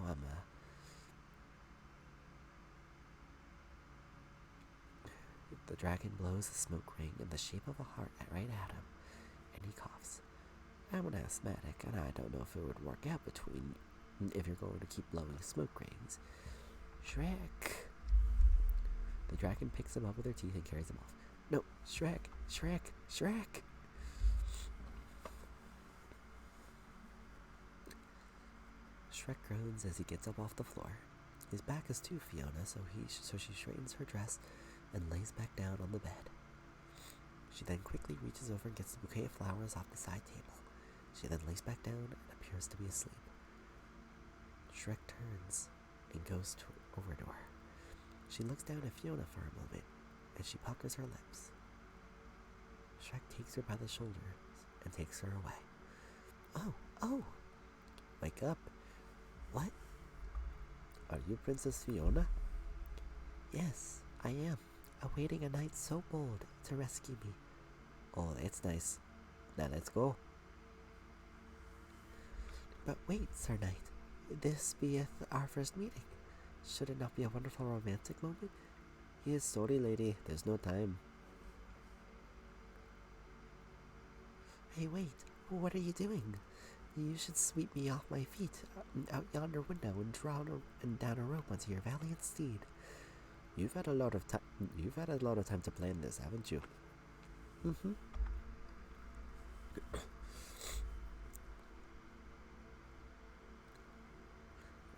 The dragon blows a smoke ring in the shape of a heart right at him, and he coughs. I'm an asthmatic, and I don't know if it would work out if you're going to keep blowing smoke rings. Shrek! The dragon picks him up with her teeth and carries him off. No, Shrek! Shrek! Shrek! Shrek groans as he gets up off the floor. His back is to Fiona, so she straightens her dress and lays back down on the bed. She then quickly reaches over and gets the bouquet of flowers off the side table. She then lays back down and appears to be asleep. Shrek turns and goes over to her. She looks down at Fiona for a moment, and she puckers her lips. Shrek takes her by the shoulders and takes her away. Oh! Wake up. What? Are you Princess Fiona? Yes, I am, awaiting a knight so bold to rescue me. Oh, that's nice. Now let's go. But wait, Sir Knight. This beeth our first meeting. Should it not be a wonderful romantic moment? Yes, sorry, lady. There's no time. Hey, wait. What are you doing? You should sweep me off my feet out yonder window and down a rope onto your valiant steed. You've had a lot of time to plan this, haven't you? Mm-hmm.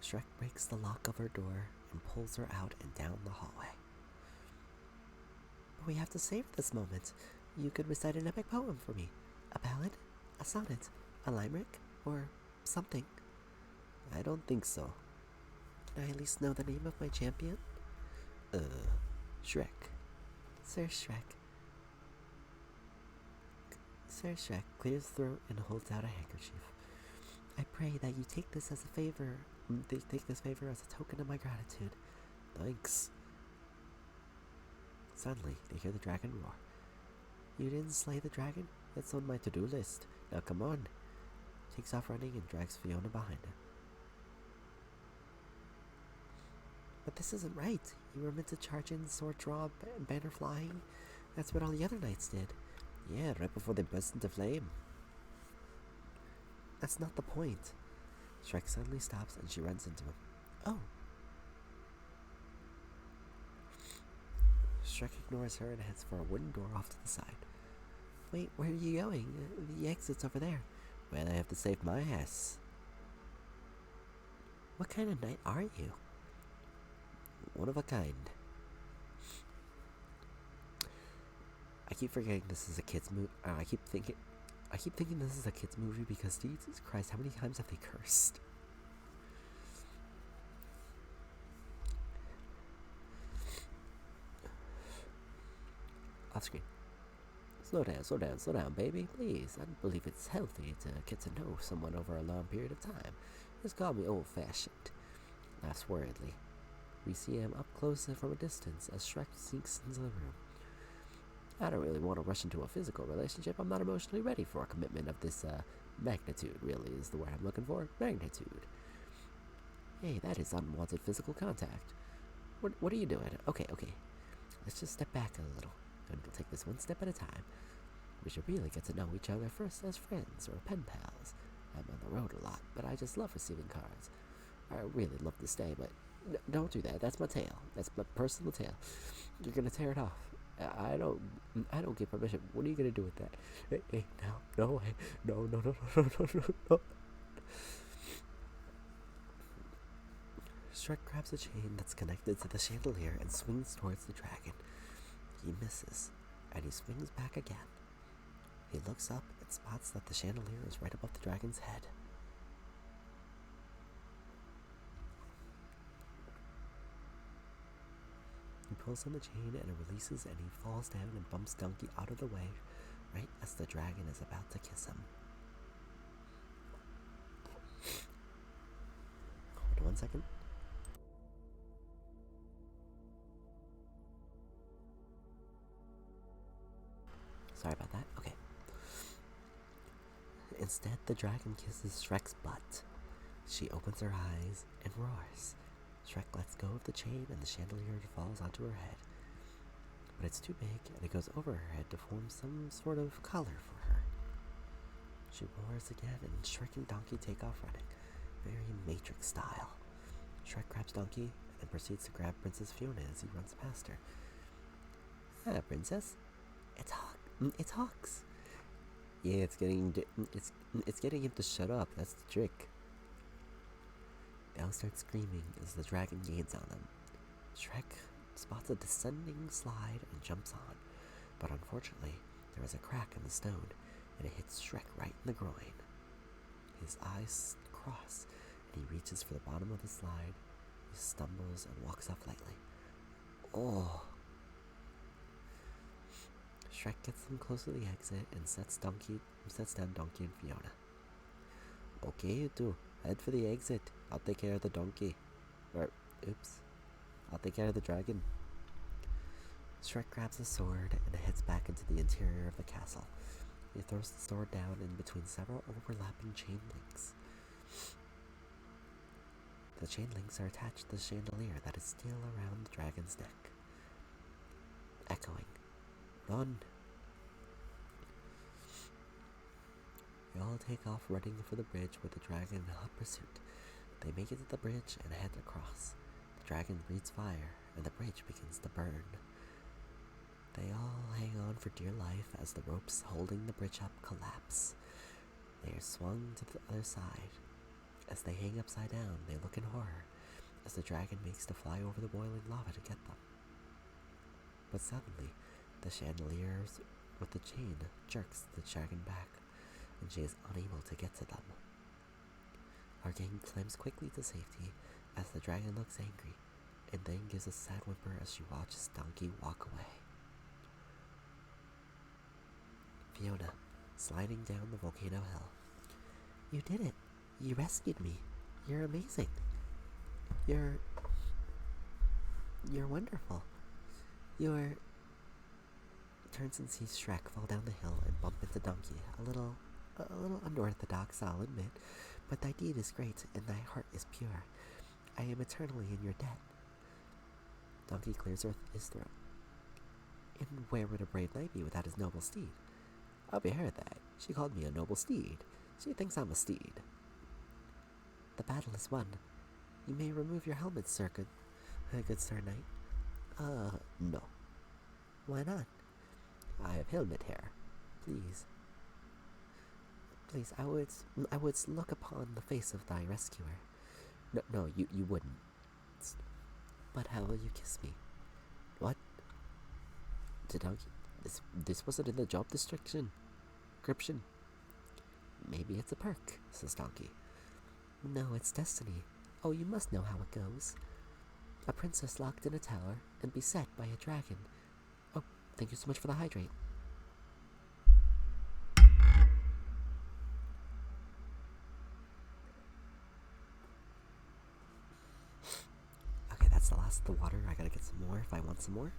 Shrek breaks the lock of her door and pulls her out and down the hallway. But we have to savor this moment. You could recite an epic poem for me. A ballad, a sonnet, a limerick, or something. I don't think so. Can I at least know the name of my champion? Shrek. Sir Shrek. Sir Shrek clears his throat and holds out a handkerchief. I pray that you take this as a favor. Take this favor as a token of my gratitude. Thanks. Suddenly, they hear the dragon roar. You didn't slay the dragon? That's on my to-do list. Now come on. Takes off running and drags Fiona behind him. But this isn't right. You were meant to charge in, sword draw, banner flying. That's what all the other knights did. Yeah, right before they burst into flame. That's not the point. Shrek suddenly stops and she runs into him. Oh! Shrek ignores her and heads for a wooden door off to the side. Wait, where are you going? The exit's over there. Well, I have to save my ass. What kind of knight are you? One of a kind. I keep forgetting this is a kid's movie. I keep thinking this is a kid's movie because Jesus Christ, how many times have they cursed? Off screen. Slow down, baby, please. I don't believe it's healthy to get to know someone over a long period of time. Just call me old-fashioned. Laughs worriedly. We see him up close and from a distance as Shrek sneaks into the room. I don't really want to rush into a physical relationship. I'm not emotionally ready for a commitment of this magnitude, really, is the word I'm looking for. Magnitude. Hey, that is unwanted physical contact. What are you doing? Okay. Let's just step back a little, and we'll take this one step at a time. We should really get to know each other first as friends or pen pals. I'm on the road a lot, but I just love receiving cards. I really love to stay, but don't do that. That's my tail. That's my personal tail. You're gonna tear it off. I don't get permission. What are you gonna do with that? Hey, no way. No. Shrek grabs a chain that's connected to the chandelier and swings towards the dragon. He misses, and he swings back again. He looks up and spots that the chandelier is right above the dragon's head. He pulls on the chain and it releases, and he falls down and bumps Donkey out of the way right as the dragon is about to kiss him. Hold on 1 second. Sorry about that. Okay. Instead, the dragon kisses Shrek's butt. She opens her eyes and roars. Shrek lets go of the chain and the chandelier falls onto her head. But it's too big and it goes over her head to form some sort of collar for her. She roars again and Shrek and Donkey take off running, very Matrix style. Shrek grabs Donkey and proceeds to grab Princess Fiona as he runs past her. Ah, Princess. It's Hawks. Yeah, it's getting him to shut up. That's the trick. They all start screaming as the dragon gains on them. Shrek spots a descending slide and jumps on, but unfortunately, there is a crack in the stone, and it hits Shrek right in the groin. His eyes cross, and he reaches for the bottom of the slide. He stumbles and walks off lightly. Oh! Shrek gets them close to the exit and sets down Donkey and Fiona. Okay, you two, head for the exit. I'll take care of the donkey. I'll take care of the dragon. Shrek grabs a sword and heads back into the interior of the castle. He throws the sword down in between several overlapping chain links. The chain links are attached to the chandelier that is still around the dragon's neck. Echoing, "Run!" They all take off running for the bridge with the dragon in hot pursuit. They make it to the bridge and head across. The dragon breathes fire, and the bridge begins to burn. They all hang on for dear life as the ropes holding the bridge up collapse. They are swung to the other side. As they hang upside down, they look in horror as the dragon makes to fly over the boiling lava to get them. But suddenly, the chandelier with the chain jerks the dragon back, and she is unable to get to them. Our gang climbs quickly to safety as the dragon looks angry, and then gives a sad whimper as she watches Donkey walk away. Fiona, sliding down the volcano hill. "You did it! You rescued me! You're amazing! You're wonderful! You're..." Turns and sees Shrek fall down the hill and bump into Donkey. A little unorthodox, I'll admit, but thy deed is great and thy heart is pure. I am eternally in your debt. Donkey clears his throat. And where would a brave knight be without his noble steed? I'll be heard that. She called me a noble steed. She thinks I'm a steed. The battle is won. You may remove your helmet, sir, good sir knight. No. Why not? I have helmet hair. Please, I would look upon the face of thy rescuer. No, you wouldn't. But how will you kiss me? What? To Donkey, this wasn't in the job description. Maybe it's a perk, says Donkey. No, it's destiny. Oh, you must know how it goes. A princess locked in a tower and beset by a dragon. Oh, thank you so much for the hydrate. Okay, that's the last of the water. I gotta get some more if I want some more.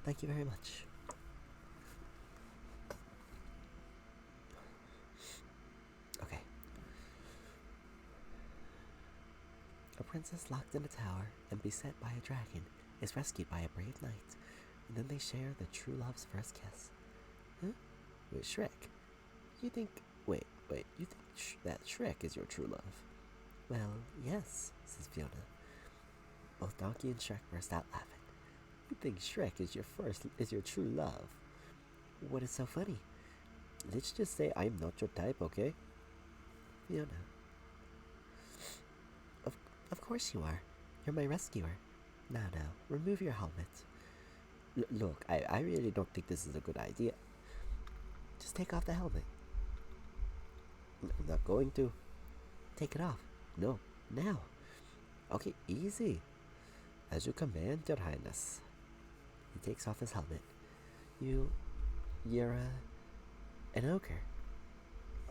Thank you very much. Okay. A princess locked in a tower and beset by a dragon is rescued by a brave knight, and then they share the true love's first kiss. Huh? Wait, Shrek? You think... Wait, you think that Shrek is your true love? Well, yes, says Fiona. Both Donkey and Shrek burst out laughing. You think Shrek is your true love? What is so funny? Let's just say I'm not your type, okay? Fiona. Of course you are. You're my rescuer. Now, remove your helmet. Look, I really don't think this is a good idea. Just take off the helmet. I'm not going to. Take it off. No, now. Okay, easy. As you command, Your Highness. He takes off his helmet. You're an ogre.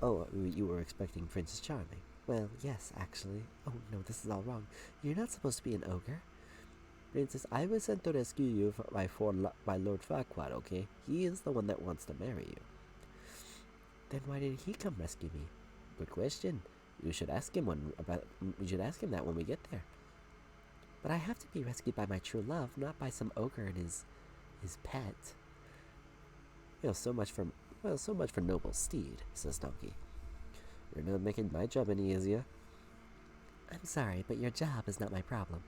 Oh, you were expecting Princess Charming. Well, yes, actually. Oh no, this is all wrong. You're not supposed to be an ogre. Princess, I was sent to rescue you by Lord Farquaad, okay? He is the one that wants to marry you. Then why did he come rescue me? Good question. You should ask him that when we get there. But I have to be rescued by my true love, not by some ogre and his pet. So much for noble steed, says Donkey. You're not making my job any easier. I'm sorry, but your job is not my problem.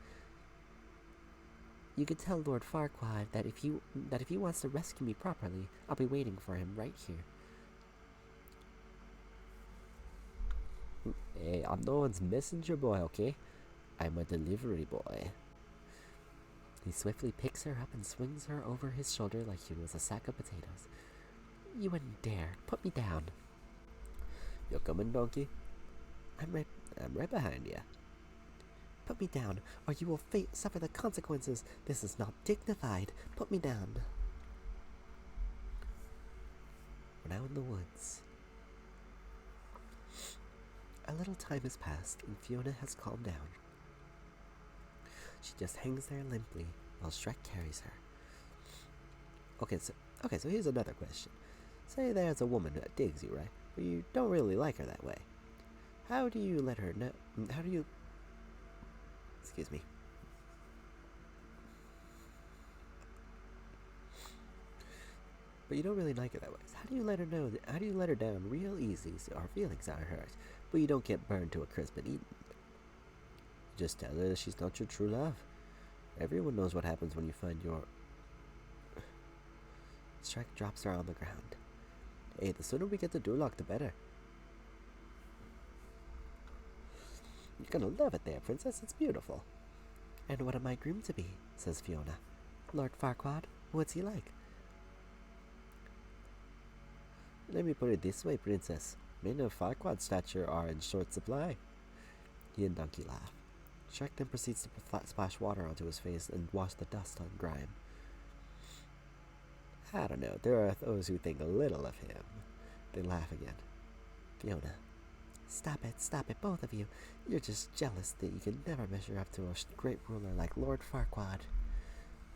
You could tell Lord Farquaad that if he wants to rescue me properly, I'll be waiting for him right here. Hey, I'm no one's messenger boy, okay? I'm a delivery boy. He swiftly picks her up and swings her over his shoulder like she was a sack of potatoes. You wouldn't dare. Put me down. You're coming, Donkey? I'm right behind you. Put me down, or you will suffer the consequences. This is not dignified. Put me down. We're now in the woods. A little time has passed, and Fiona has calmed down. She just hangs there limply while Shrek carries her. Okay, so here's another question. Say there's a woman that digs you, right? But you don't really like her that way. How do you let her know? Excuse me. But you don't really like her that way. So how do you let her know? How do you let her down real easy so her feelings aren't hurt, but you don't get burned to a crisp and eaten? Just tell her that she's not your true love. Everyone knows what happens when you find your... Shrek drops her on the ground. Hey, the sooner we get to Durlock, the better. You're gonna love it there, Princess. It's beautiful. And what am I groomed to be? Says Fiona. Lord Farquaad, what's he like? Let me put it this way, Princess. Men of Farquaad's stature are in short supply. He and Donkey laugh. Shrek then proceeds to splash water onto his face and wash the dust on grime. I don't know. There are those who think little of him. They laugh again. Fiona. Stop it, both of you. You're just jealous that you can never measure up to a great ruler like Lord Farquaad.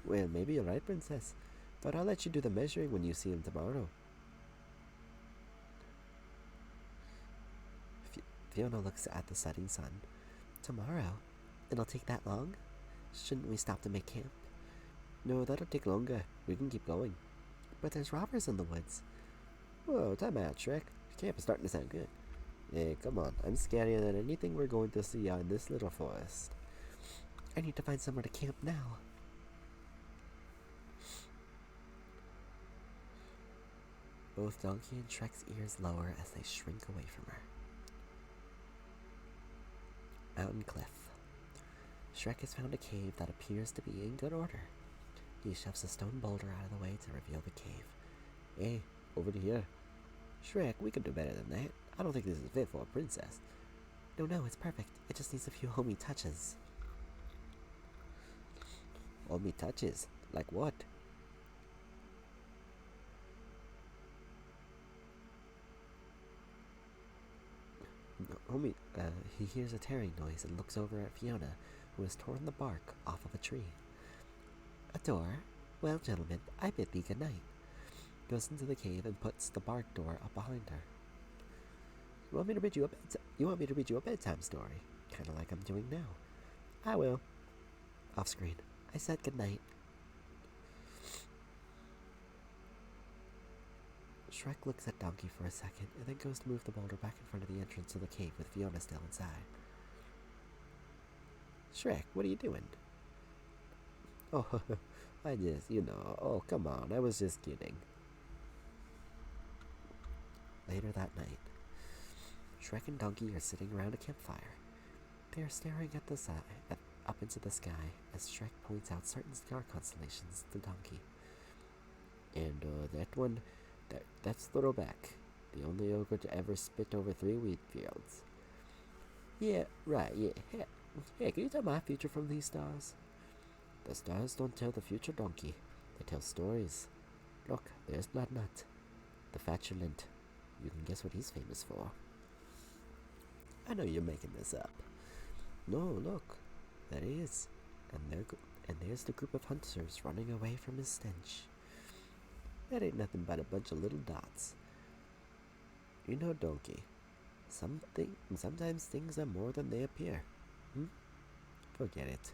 Well, maybe you're right, Princess. But I'll let you do the measuring when you see him tomorrow. Fiona looks at the setting sun. Tomorrow? It'll take that long? Shouldn't we stop to make camp? No, that'll take longer. We can keep going. But there's robbers in the woods. Whoa, time out, Shrek. Camp is starting to sound good. Hey, come on. I'm scarier than anything we're going to see on this little forest. I need to find somewhere to camp now. Both Donkey and Shrek's ears lower as they shrink away from her. Mountain Cliff. Shrek has found a cave that appears to be in good order. He shoves a stone boulder out of the way to reveal the cave. Hey, over to here. Shrek, we can do better than that. I don't think this is fit for a princess. No, it's perfect. It just needs a few homey touches. Homey touches? Like what? He hears a tearing noise and looks over at Fiona, who has torn the bark off of a tree. A door? Well, gentlemen, I bid thee good night. Goes into the cave and puts the bark door up behind her. You want me to read you a bedtime story? Kinda like I'm doing now. I will. Off screen. I said good night. Shrek looks at Donkey for a second and then goes to move the boulder back in front of the entrance to the cave with Fiona still inside. Shrek, what are you doing? Oh, I just, oh, come on, I was just kidding. Later that night, Shrek and Donkey are sitting around a campfire. They are staring at the up into the sky as Shrek points out certain star constellations to Donkey. And that one, that's Throwback, the only ogre to ever spit over 3 wheat fields. Yeah, right, yeah. Hey, can you tell my future from these stars? The stars don't tell the future, Donkey. They tell stories. Look, there's Bloodnut, the fatulent. You can guess what he's famous for. I know you're making this up. No, look, there he is. And there's the group of hunters running away from his stench. That ain't nothing but a bunch of little dots. You know, Donkey, sometimes things are more than they appear. Forget it.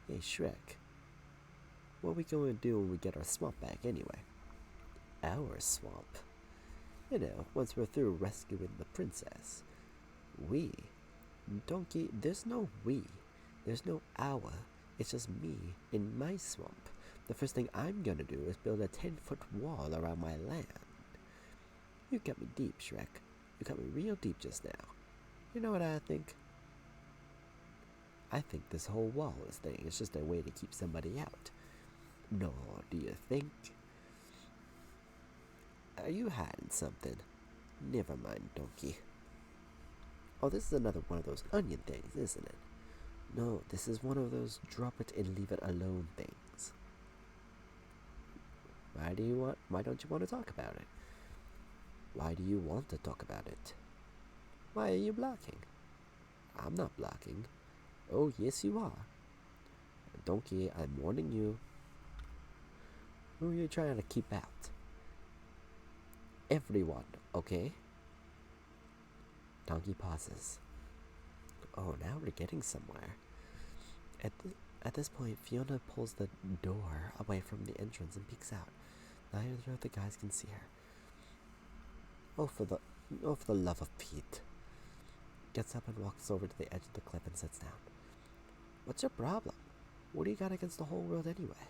Hey, Shrek, what are we going to do when we get our swamp back anyway? Our swamp? You know, once we're through rescuing the princess. We? Donkey, there's no we. There's no our. It's just me in my swamp. The first thing I'm gonna do is build a 10-foot wall around my land. You got me deep, Shrek. You got me real deep just now. You know what I think? I think this whole wall thing is just a way to keep somebody out. No, do you think? Are you hiding something? Never mind, Donkey. Oh, this is another one of those onion things, isn't it? No, this is one of those drop it and leave it alone things. Why don't you want to talk about it? Why do you want to talk about it? Why are you blocking? I'm not blocking. Oh, yes you are. Donkey, I'm warning you. Who are you trying to keep out? Everyone, okay? Donkey pauses. Oh, now we're getting somewhere. At this point, Fiona pulls the door away from the entrance and peeks out. Neither of the guys can see her. Oh, for the love of Pete. Gets up and walks over to the edge of the cliff and sits down. What's your problem? What do you got against the whole world anyway?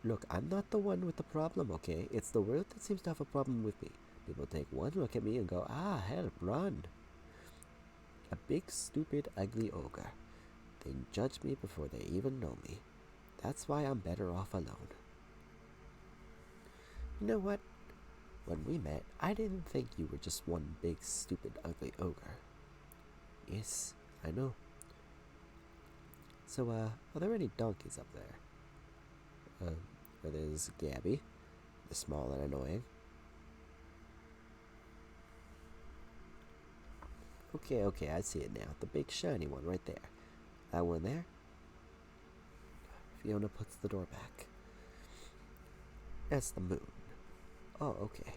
Look, I'm not the one with the problem, okay? It's the world that seems to have a problem with me. People take one look at me and go, help, run. A big, stupid, ugly ogre. They judge me before they even know me. That's why I'm better off alone. You know what? When we met, I didn't think you were just one big, stupid, ugly ogre. Yes, I know. So, are there any donkeys up there? There's Gabby, the small and annoying. Okay, I see it now. The big shiny one right there. That one there? Fiona puts the door back. That's the moon. Oh, okay.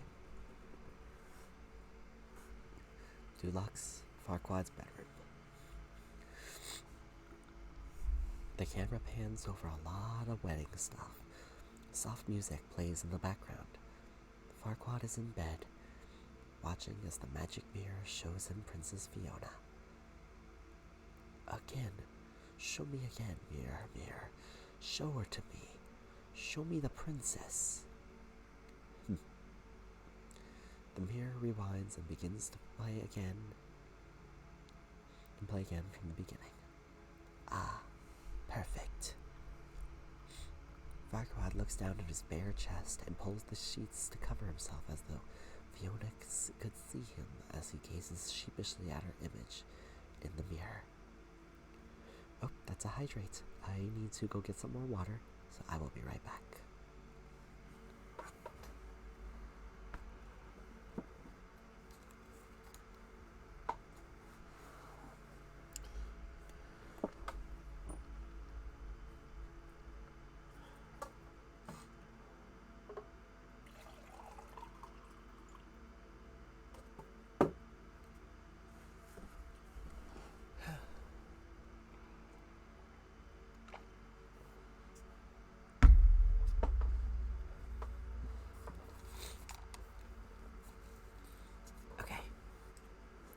Dulux, Farquaad's bedroom. The camera pans over a lot of wedding stuff. Soft music plays in the background. Farquaad is in bed, watching as the magic mirror shows him Princess Fiona. Again. Show me again, mirror, mirror. Show her to me. Show me the princess. The mirror rewinds and begins to play again. And play again from the beginning. Ah, perfect. Farquaad looks down at his bare chest and pulls the sheets to cover himself as though Fiona could see him as he gazes sheepishly at her image in the mirror. Oh, that's a hydrate. I need to go get some more water, so I will be right back.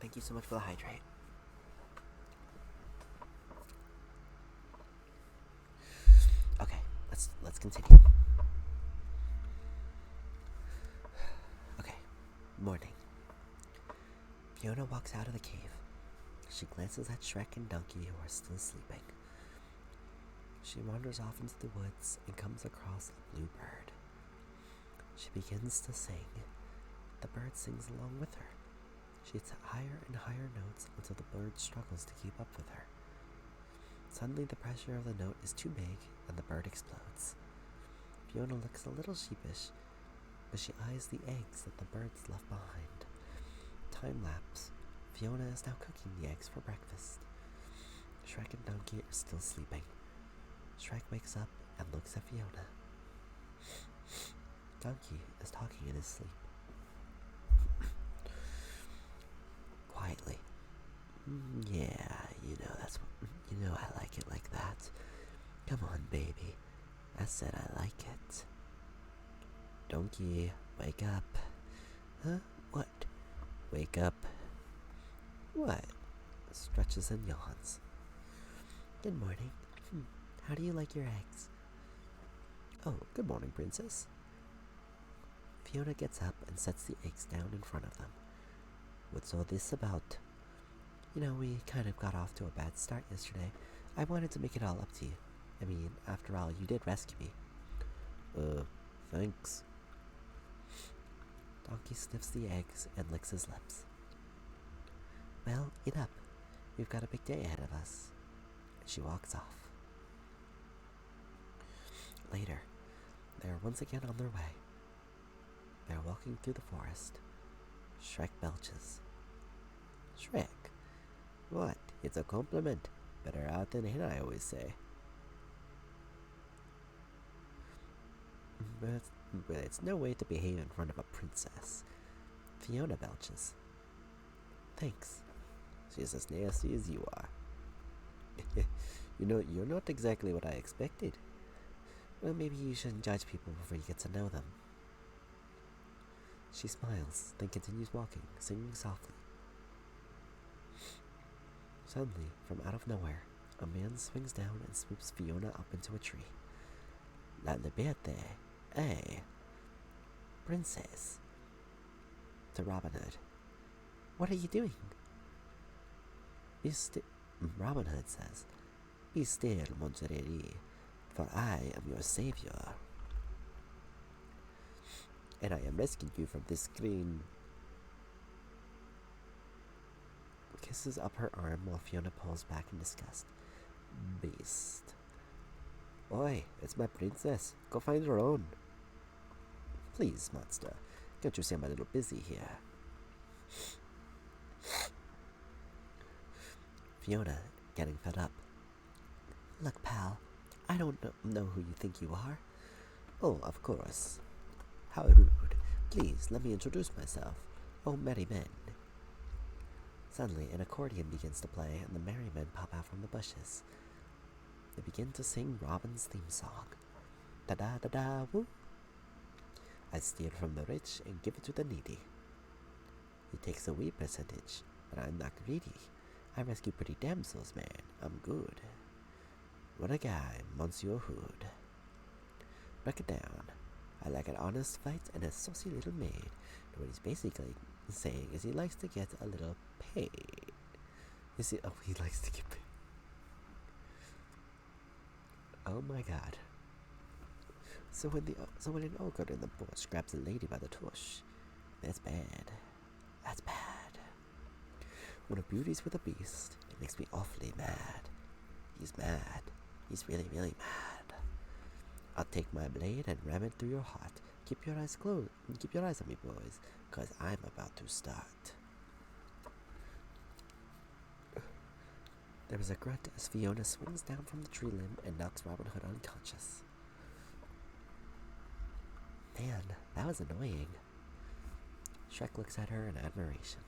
Thank you so much for the hydrate. Okay, let's continue. Okay, morning. Fiona walks out of the cave. She glances at Shrek and Donkey, who are still sleeping. She wanders off into the woods and comes across a blue bird. She begins to sing. The bird sings along with her. She hits higher and higher notes until the bird struggles to keep up with her. Suddenly, the pressure of the note is too big and the bird explodes. Fiona looks a little sheepish, but she eyes the eggs that the birds left behind. Time lapse. Fiona is now cooking the eggs for breakfast. Shrek and Donkey are still sleeping. Shrek wakes up and looks at Fiona. Donkey is talking in his sleep. Quietly. Yeah, I like it like that. Come on, baby. I said I like it. Donkey, wake up. Huh? What? Wake up. What? Stretches and yawns. Good morning. How do you like your eggs? Oh, good morning, princess. Fiona gets up and sets the eggs down in front of them. What's all this about? We kind of got off to a bad start yesterday. I wanted to make it all up to you. I mean, after all, you did rescue me. Thanks. Donkey sniffs the eggs and licks his lips. Well, eat up. We've got a big day ahead of us. And she walks off. Later, they are once again on their way. They are walking through the forest. Shrek belches. Shrek? What? It's a compliment. Better out than in, I always say. But it's no way to behave in front of a princess. Fiona belches. Thanks. She's as nasty as you are. You're not exactly what I expected. Well, maybe you shouldn't judge people before you get to know them. She smiles, then continues walking, singing softly. Suddenly, from out of nowhere, a man swings down and swoops Fiona up into a tree. La liberté, eh? Princess. To Robin Hood. What are you doing? Robin Hood says, Be still, mon chéri, for I am your savior. And I am rescuing you from this screen. Kisses up her arm while Fiona pulls back in disgust. Beast. Oi, it's my princess. Go find your own. Please, monster. Can't you see I'm a little busy here? Fiona, getting fed up. Look, pal, I don't know who you think you are. Oh, of course. How rude. Please, let me introduce myself. Oh, merry men. Suddenly, an accordion begins to play, and the merry men pop out from the bushes. They begin to sing Robin's theme song. Da-da-da-da-woo. I steal from the rich and give it to the needy. He takes a wee percentage, but I'm not greedy. I rescue pretty damsels, man. I'm good. What a guy, Monsieur Hood. Break it down. I like an honest fight and a saucy little maid. What he's basically saying is he likes to get a little paid. He likes to get paid. Oh my god. So when an ogre in the bush grabs a lady by the tush, that's bad. That's bad. When a beauty's with a beast, it makes me awfully mad. He's mad. He's really, really mad. I'll take my blade and ram it through your heart. Keep your eyes closed. Keep your eyes on me, boys, 'cause I'm about to start. There is a grunt as Fiona swings down from the tree limb and knocks Robin Hood unconscious. Man, that was annoying. Shrek looks at her in admiration.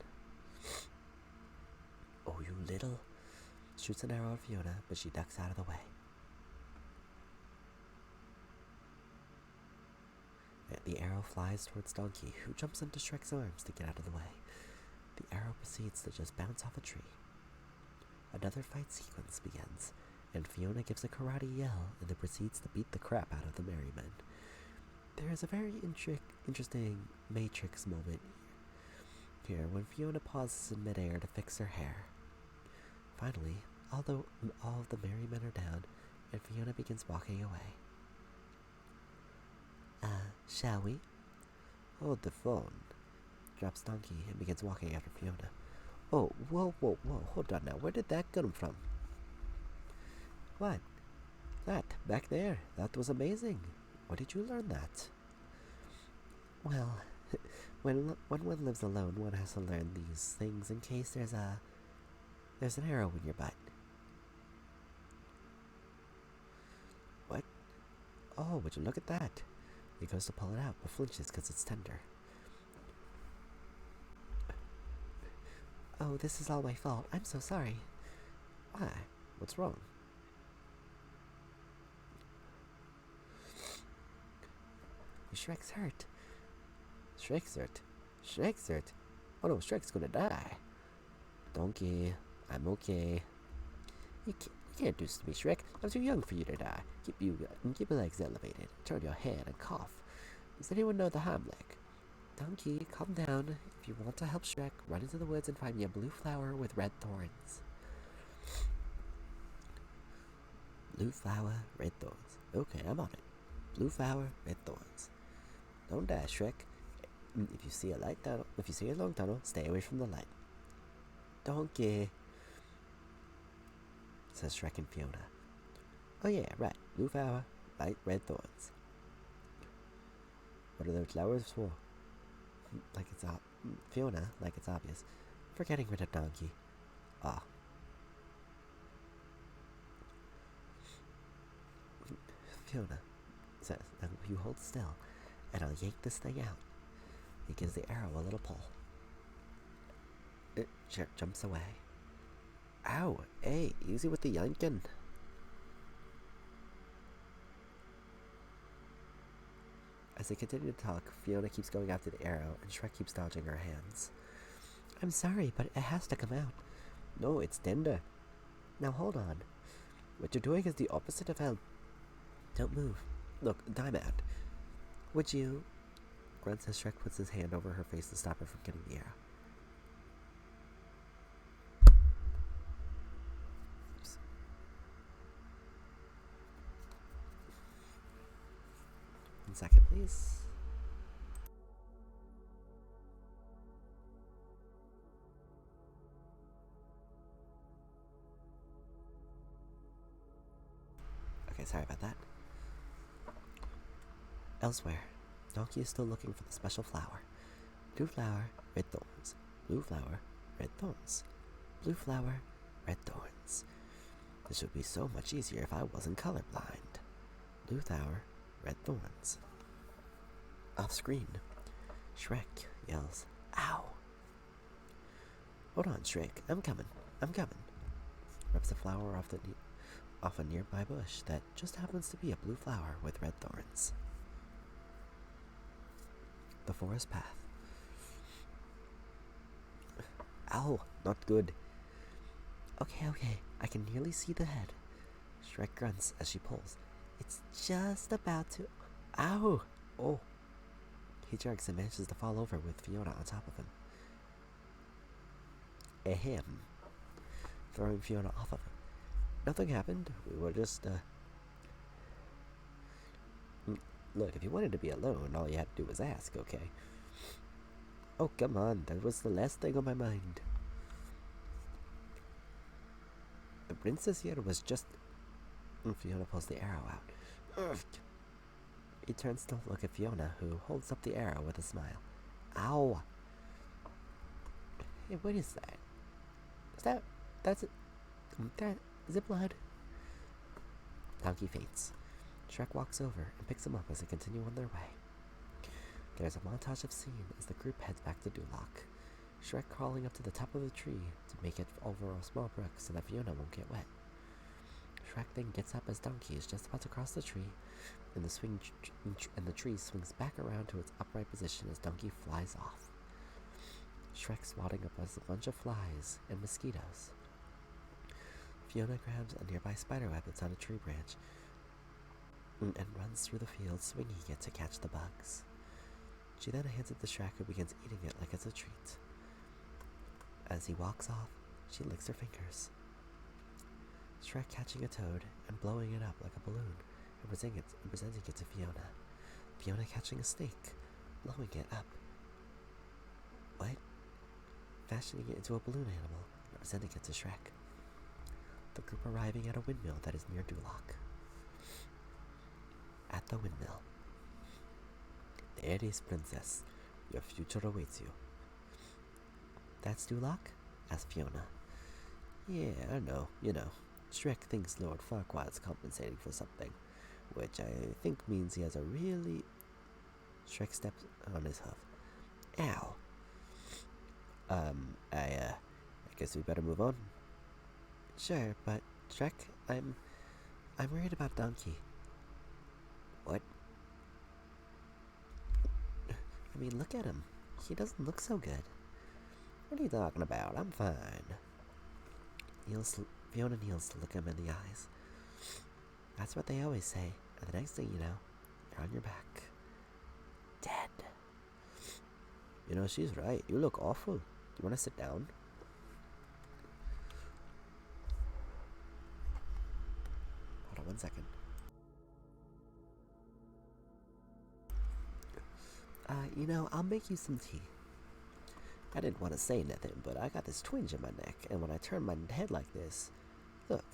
Oh, you little... Shoots an arrow at Fiona, but she ducks out of the way. The arrow flies towards Donkey, who jumps into Shrek's arms to get out of the way. The arrow proceeds to just bounce off a tree. Another fight sequence begins, and Fiona gives a karate yell and then proceeds to beat the crap out of the merry men. There is a very interesting Matrix moment here when Fiona pauses in midair to fix her hair. Finally, all of the merry men are down, and Fiona begins walking away. Shall we? Hold the phone. Drops Donkey and begins walking after Fiona. Oh, whoa, whoa, whoa, hold on now. Where did that come from? What? That, back there. That was amazing. Where did you learn that? Well, when one lives alone, one has to learn these things in case there's an arrow in your butt. What? Oh, would you look at that? He goes to pull it out, but flinches because it's tender. Oh, this is all my fault. I'm so sorry. Why? What's wrong? Shrek's hurt. Shrek's hurt? Shrek's hurt? Oh no, Shrek's gonna die. Donkey, I'm okay. You can't do this to me, Shrek. I'm too young for you to die. Keep your legs elevated. Turn your head and cough. Does anyone know the Heimlich? Donkey, calm down. If you want to help Shrek, run into the woods and find me a blue flower with red thorns. Blue flower, red thorns. Okay, I'm on it. Blue flower, red thorns. Don't die, Shrek. If you see a long tunnel, stay away from the light. Donkey, says Shrek and Fiona. Oh yeah, right. Blue flower, red thorns. What are those flowers for? Fiona, like it's obvious. For getting rid of Donkey. Ah. Fiona says, now you hold still, and I'll yank this thing out. He gives the arrow a little pull. Shrek jumps away. Ow! Hey, easy with the yanking. As they continue to talk, Fiona keeps going after the arrow, and Shrek keeps dodging her hands. I'm sorry, but it has to come out. No, it's tender. Now hold on. What you're doing is the opposite of help. Don't move. Look, time out. Would you... grunts as Shrek puts his hand over her face to stop her from getting the arrow. Oops. One second, please. Okay, sorry about that. Elsewhere, Donkey is still looking for the special flower. Blue flower, red thorns. Blue flower, red thorns. Blue flower, red thorns. This would be so much easier if I wasn't colorblind. Blue flower, red thorns. Off screen, Shrek yells, Ow! Hold on, Shrek, I'm coming. Rubs the flower off a nearby bush that just happens to be a blue flower with red thorns. The forest path. Ow, not good. Okay, I can nearly see the head. Shrek grunts as she pulls. It's just about to... Ow! Oh. He jerks and manages to fall over with Fiona on top of him. Ahem. Throwing Fiona off of him. Nothing happened. We were just, Look, if you wanted to be alone, all you had to do was ask, okay? Oh, come on. That was the last thing on my mind. The princess here was just... Fiona pulls the arrow out. Ugh. He turns to look at Fiona, who holds up the arrow with a smile. Ow! Hey, what is that? That's it. Is it blood? Donkey faints. Shrek walks over and picks him up as they continue on their way. There's a montage of scene as the group heads back to Duloc. Shrek crawling up to the top of the tree to make it over a small brook so that Fiona won't get wet. Shrek then gets up as Donkey is just about to cross the tree, and the tree swings back around to its upright position as Donkey flies off. Shrek swatting up as a bunch of flies and mosquitoes. Fiona grabs a nearby spider web that's on a tree branch and runs through the field swinging it to catch the bugs. She then hands it to Shrek, who begins eating it like it's a treat. As he walks off, she licks her fingers. Shrek catching a toad and blowing it up like a balloon and presenting it to Fiona. Fiona catching a snake, blowing it up. What? Fashioning it into a balloon animal and presenting it to Shrek. The group arriving at a windmill that is near Duloc. At the windmill. There it is, princess. Your future awaits you. That's Duloc? Asked Fiona. Yeah, I know. Shrek thinks Lord Farquaad's compensating for something, which I think means he has a really... Shrek steps on his hoof. Ow. I guess we better move on. Sure, but Shrek, I'm worried about Donkey. What? I mean, look at him. He doesn't look so good. What are you talking about? I'm fine. Fiona kneels to look him in the eyes. That's what they always say, and the next thing you know, you're on your back. Dead. She's right. You look awful. Do you want to sit down? Hold on 1 second. I'll make you some tea. I didn't want to say nothing, but I got this twinge in my neck, and when I turn my head like this, look.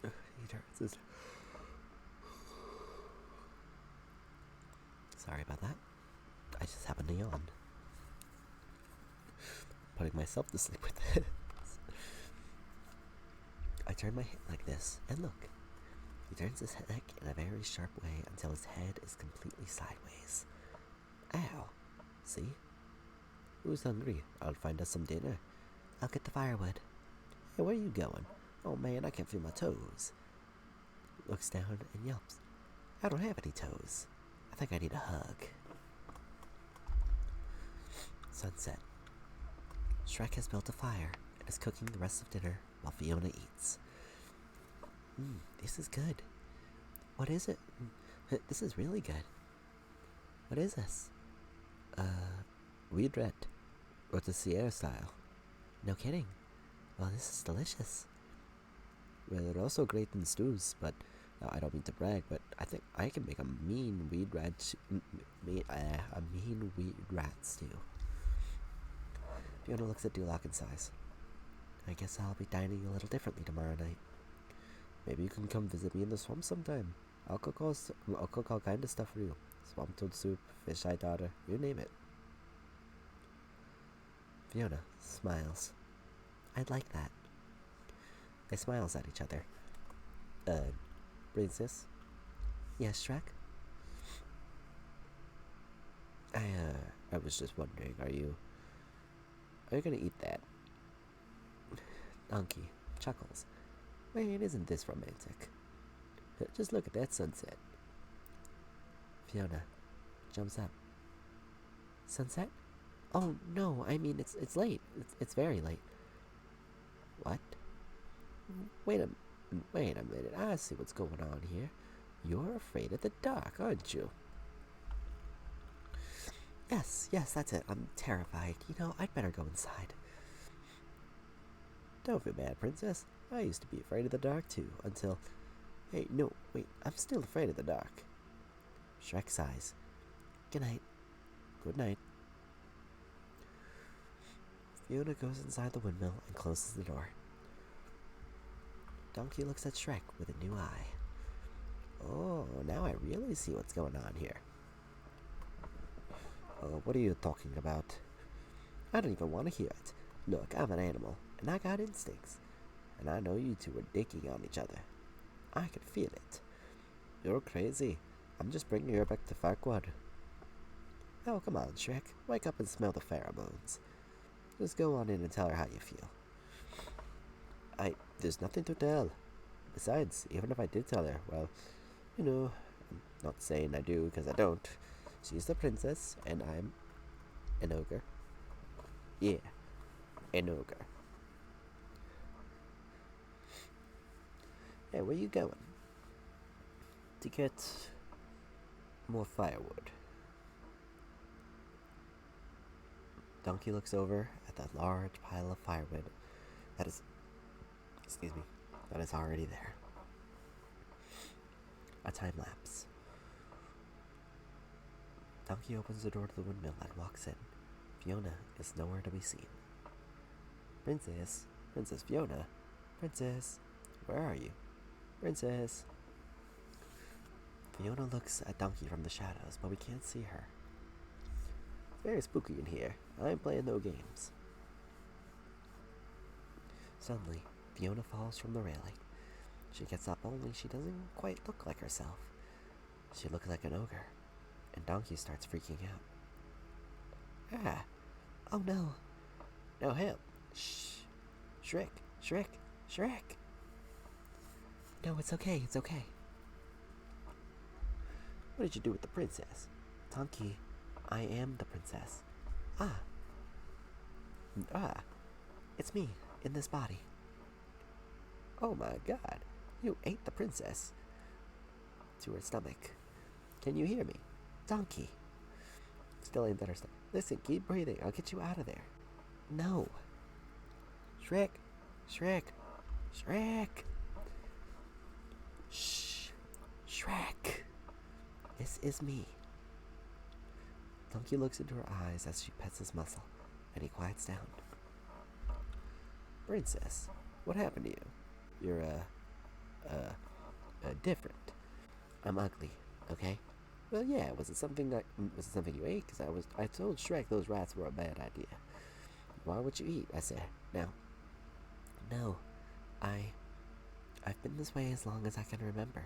He turns his... Sorry about that. I just happened to yawn. Putting myself to sleep with this. I turn my head like this, and look. He turns his neck in a very sharp way until his head is completely sideways. Ow. See? Who's hungry? I'll find us some dinner. I'll get the firewood. Hey, where are you going? Oh man, I can't feel my toes. Looks down and yelps. I don't have any toes. I think I need a hug. Sunset. Shrek has built a fire and is cooking the rest of dinner while Fiona eats. This is good. What is it? This is really good. What is this? Weed red. Or the Sierra style. No kidding. Well, this is delicious. Well, they're also great in stews, but I don't mean to brag, but I think I can make a mean weed rat stew. Fiona looks at Duloc and sighs. I guess I'll be dining a little differently tomorrow night. Maybe you can come visit me in the swamp sometime. I'll cook all kind of stuff for you. Swamp toad soup, fish eye daughter, you name it. Fiona smiles. I'd like that. They smiles at each other. Princess? Yes, Shrek? I was just wondering, are you gonna eat that? Donkey chuckles. Man, isn't this romantic? Just look at that sunset. Fiona jumps up. Sunset? Oh no, I mean it's late. It's very late. What? Wait a minute. I see what's going on here. You're afraid of the dark, aren't you? Yes, that's it. I'm terrified. I'd better go inside. Don't feel bad, princess. I used to be afraid of the dark too, until... Hey, no, wait, I'm still afraid of the dark. Shrek sighs. Good night. Good night. Fiona goes inside the windmill and closes the door. Donkey looks at Shrek with a new eye. Oh, now I really see what's going on here. What are you talking about? I don't even want to hear it. Look, I'm an animal, and I got instincts. And I know you two were digging on each other. I can feel it. You're crazy. I'm just bringing her back to Farquaad. Oh, come on, Shrek. Wake up and smell the pheromones. Just go on in and tell her how you feel. There's nothing to tell. Besides, even if I did tell her, well, I'm not saying I do, because I don't. She's the princess, and I'm an ogre. Yeah, an ogre. Hey, where you going? To get more firewood. Donkey looks over at that large pile of firewood that is, excuse me, that is already there. A time lapse. Donkey opens the door to the windmill and walks in. Fiona is nowhere to be seen. Princess, Princess Fiona, Princess, where are you? Princess. Fiona looks at Donkey from the shadows, but we can't see her. It's very spooky in here. I'm playing no games. Suddenly, Fiona falls from the railing. She gets up, only she doesn't quite look like herself. She looks like an ogre, and Donkey starts freaking out. Ah! Oh no! No, help! Shh! Shrek! Shrek! Shrek! No, it's okay, it's okay. What did you do with the princess? Donkey, I am the princess. Ah! It's me, in this body. Oh my god, you ate the princess. To her stomach. Can you hear me? Donkey. Still ain't better stuff. Listen, keep breathing. I'll get you out of there. No. Shrek. Shrek. Shrek. Shh. Shrek. This is me. Donkey looks into her eyes as she pets his muscle, and he quiets down. Princess, what happened to you? You're, different. I'm ugly, okay? Well, yeah, was it something you ate? Because I told Shrek those rats were a bad idea. Why would you eat? I said. Now, no, I've been this way as long as I can remember.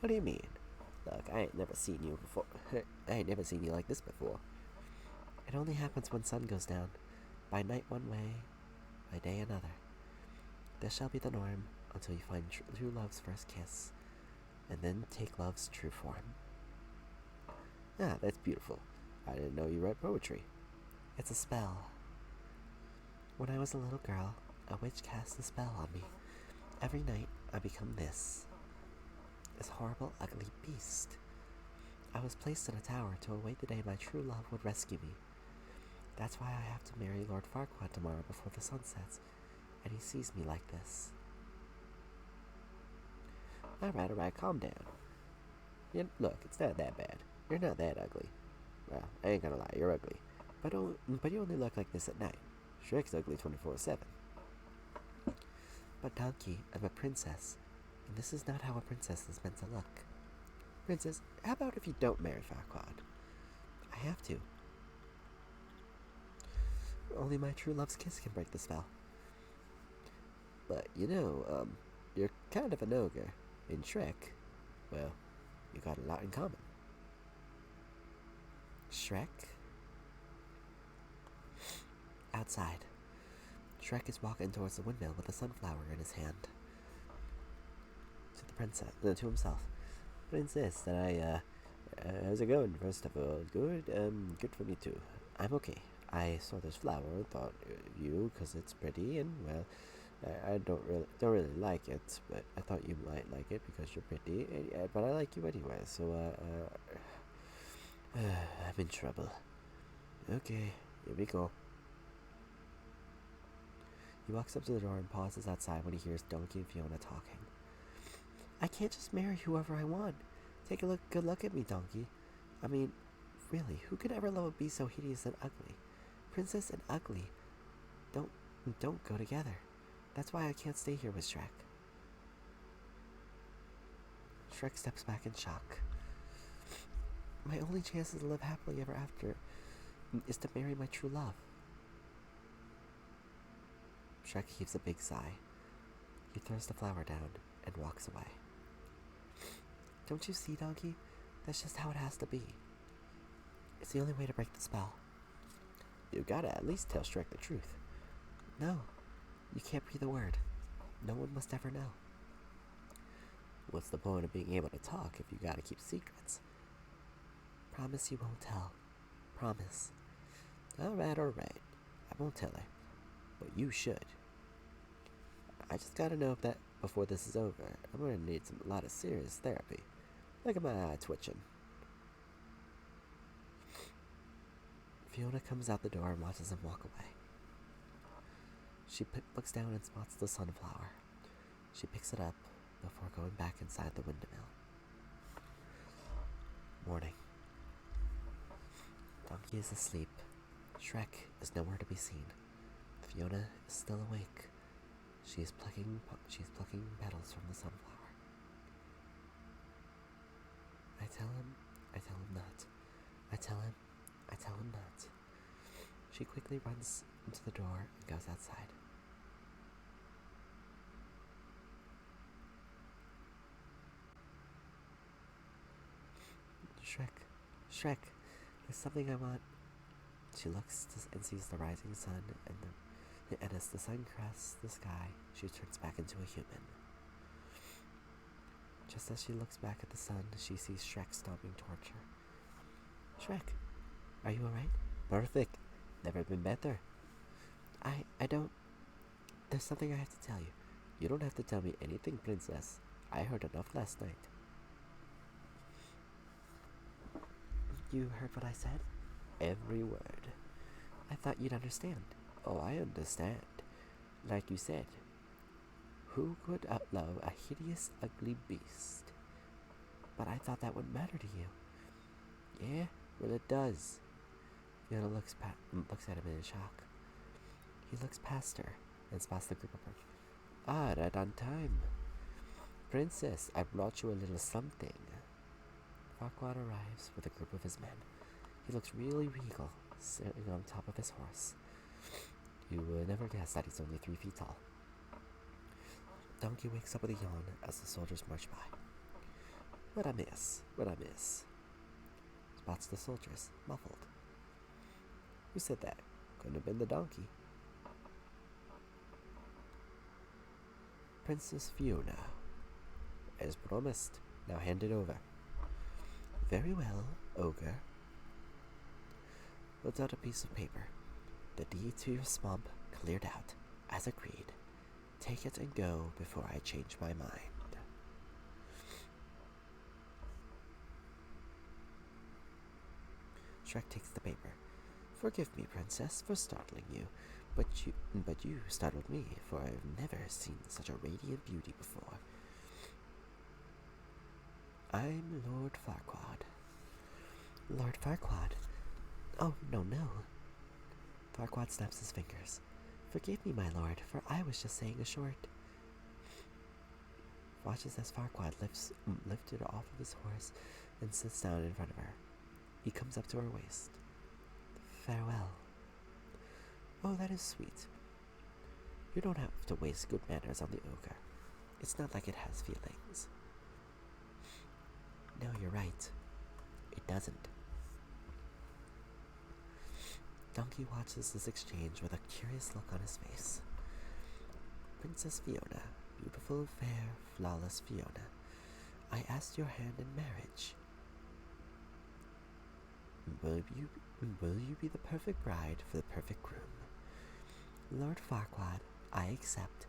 What do you mean? Look, I ain't never seen you before. I ain't never seen you like this before. It only happens when sun goes down. By night one way, by day another. This shall be the norm until you find true love's first kiss, and then take love's true form. Ah, that's beautiful. I didn't know you read poetry. It's a spell. When I was a little girl, a witch cast a spell on me. Every night, I become this horrible, ugly beast. I was placed in a tower to await the day my true love would rescue me. That's why I have to marry Lord Farquaad tomorrow before the sun sets, and he sees me like this. Alright, calm down. Look, it's not that bad. You're not that ugly. Well, I ain't gonna lie, you're ugly. But you only look like this at night. Shrek's ugly 24/7. But Donkey, I'm a princess, and this is not how a princess is meant to look. Princess, how about if you don't marry Farquaad? I have to. Only my true love's kiss can break the spell. But, you're kind of an ogre. In Shrek, well, you got a lot in common. Shrek? Outside. Shrek is walking towards the windmill with a sunflower in his hand. To himself. Princess, how's it going? First of all, good. Good for me too. I'm okay. I saw this flower and thought of you because it's pretty, and well, I don't really like it, but I thought you might like it because you're pretty. But I like you anyway, so I'm in trouble. Okay, here we go. He walks up to the door and pauses outside when he hears Donkey and Fiona talking. I can't just marry whoever I want. Take a good look at me, Donkey. I mean, really, who could ever love a beast so hideous and ugly? Princess and ugly don't go together. That's why I can't stay here with Shrek. Shrek steps back in shock. My only chance to live happily ever after is to marry my true love. Shrek heaves a big sigh. He throws the flower down and walks away. Don't you see, Donkey? That's just how it has to be. It's the only way to break the spell. You gotta at least tell Shrek the truth. No, you can't breathe a word. No one must ever know. What's the point of being able to talk if you gotta keep secrets? Promise you won't tell. Promise. Alright. I won't tell her. But you should. I just gotta know if that before this is over. I'm gonna need a lot of serious therapy. Look at my eye twitching. Fiona comes out the door and watches him walk away. She looks down and spots the sunflower. She picks it up before going back inside the windmill. Morning. Donkey is asleep. Shrek is nowhere to be seen. Fiona is still awake. She's plucking petals from the sunflower. I tell him not. I tell him not. She quickly runs into the door and goes outside. Shrek, there's something I want. She looks and sees the rising sun, and as the sun crests the sky, she turns back into a human. Just as she looks back at the sun, she sees Shrek stomping towards her. Shrek, are you alright? Perfect. Never been better. I don't... There's something I have to tell you. You don't have to tell me anything, princess. I heard enough last night. You heard what I said? Every word. I thought you'd understand. Oh, I understand. Like you said, who could outlove a hideous, ugly beast? But I thought that wouldn't matter to you. Yeah? Well, it does. Fiona looks at him in shock. He looks past her and spots the group of her. Ah, right on time. Princess, I brought you a little something. Farquaad arrives with a group of his men. He looks really regal, sitting on top of his horse. You would never guess that he's only 3 feet tall. Donkey wakes up with a yawn as the soldiers march by. What I miss? Spots the soldiers, muffled. Who said that? Couldn't have been the donkey. Princess Fiona. As promised, now hand it over. Very well, ogre. Holds out a piece of paper. The deed to your swamp cleared out, as agreed. Take it and go before I change my mind. Shrek takes the paper. Forgive me, princess, for startling you, but you startled me, for I've never seen such a radiant beauty before. I'm Lord Farquaad. Lord Farquaad? Oh, no. Farquaad snaps his fingers. Forgive me, my lord, for I was just saying a short. Watches as Farquaad lifted off of his horse and sits down in front of her. He comes up to her waist. Farewell. Oh, that is sweet. You don't have to waste good manners on the ogre. It's not like it has feelings. No, you're right. It doesn't. Donkey watches this exchange with a curious look on his face. Princess Fiona, beautiful, fair, flawless Fiona, I asked your hand in marriage. Will you be the perfect bride for the perfect groom? Lord Farquaad, I accept.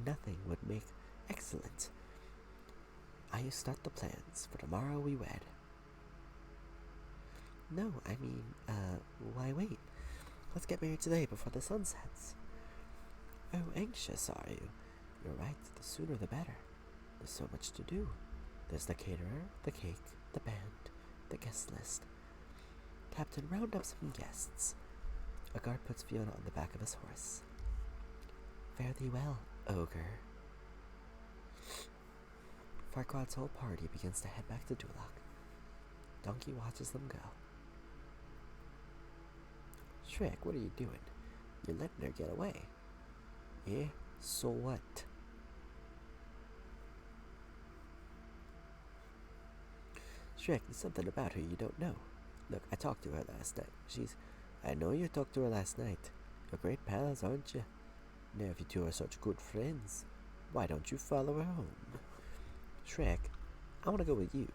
Nothing would make excellent. I start the plans. For tomorrow we wed. No, I mean, why wait? Let's get married today before the sun sets. Oh, anxious are you? You're right, the sooner the better. There's so much to do. There's the caterer, the cake, the band, the guest list. Captain, round up some guests. A guard puts Fiona on the back of his horse. Fare thee well, ogre. Farquaad's whole party begins to head back to Duloc. Donkey watches them go. Shrek, what are you doing? You're letting her get away. Yeah, so what? Shrek, there's something about her you don't know. Look, I talked to her last night. I know you talked to her last night. You're great pals, aren't you? Now, if you two are such good friends, why don't you follow her home? Shrek, I want to go with you.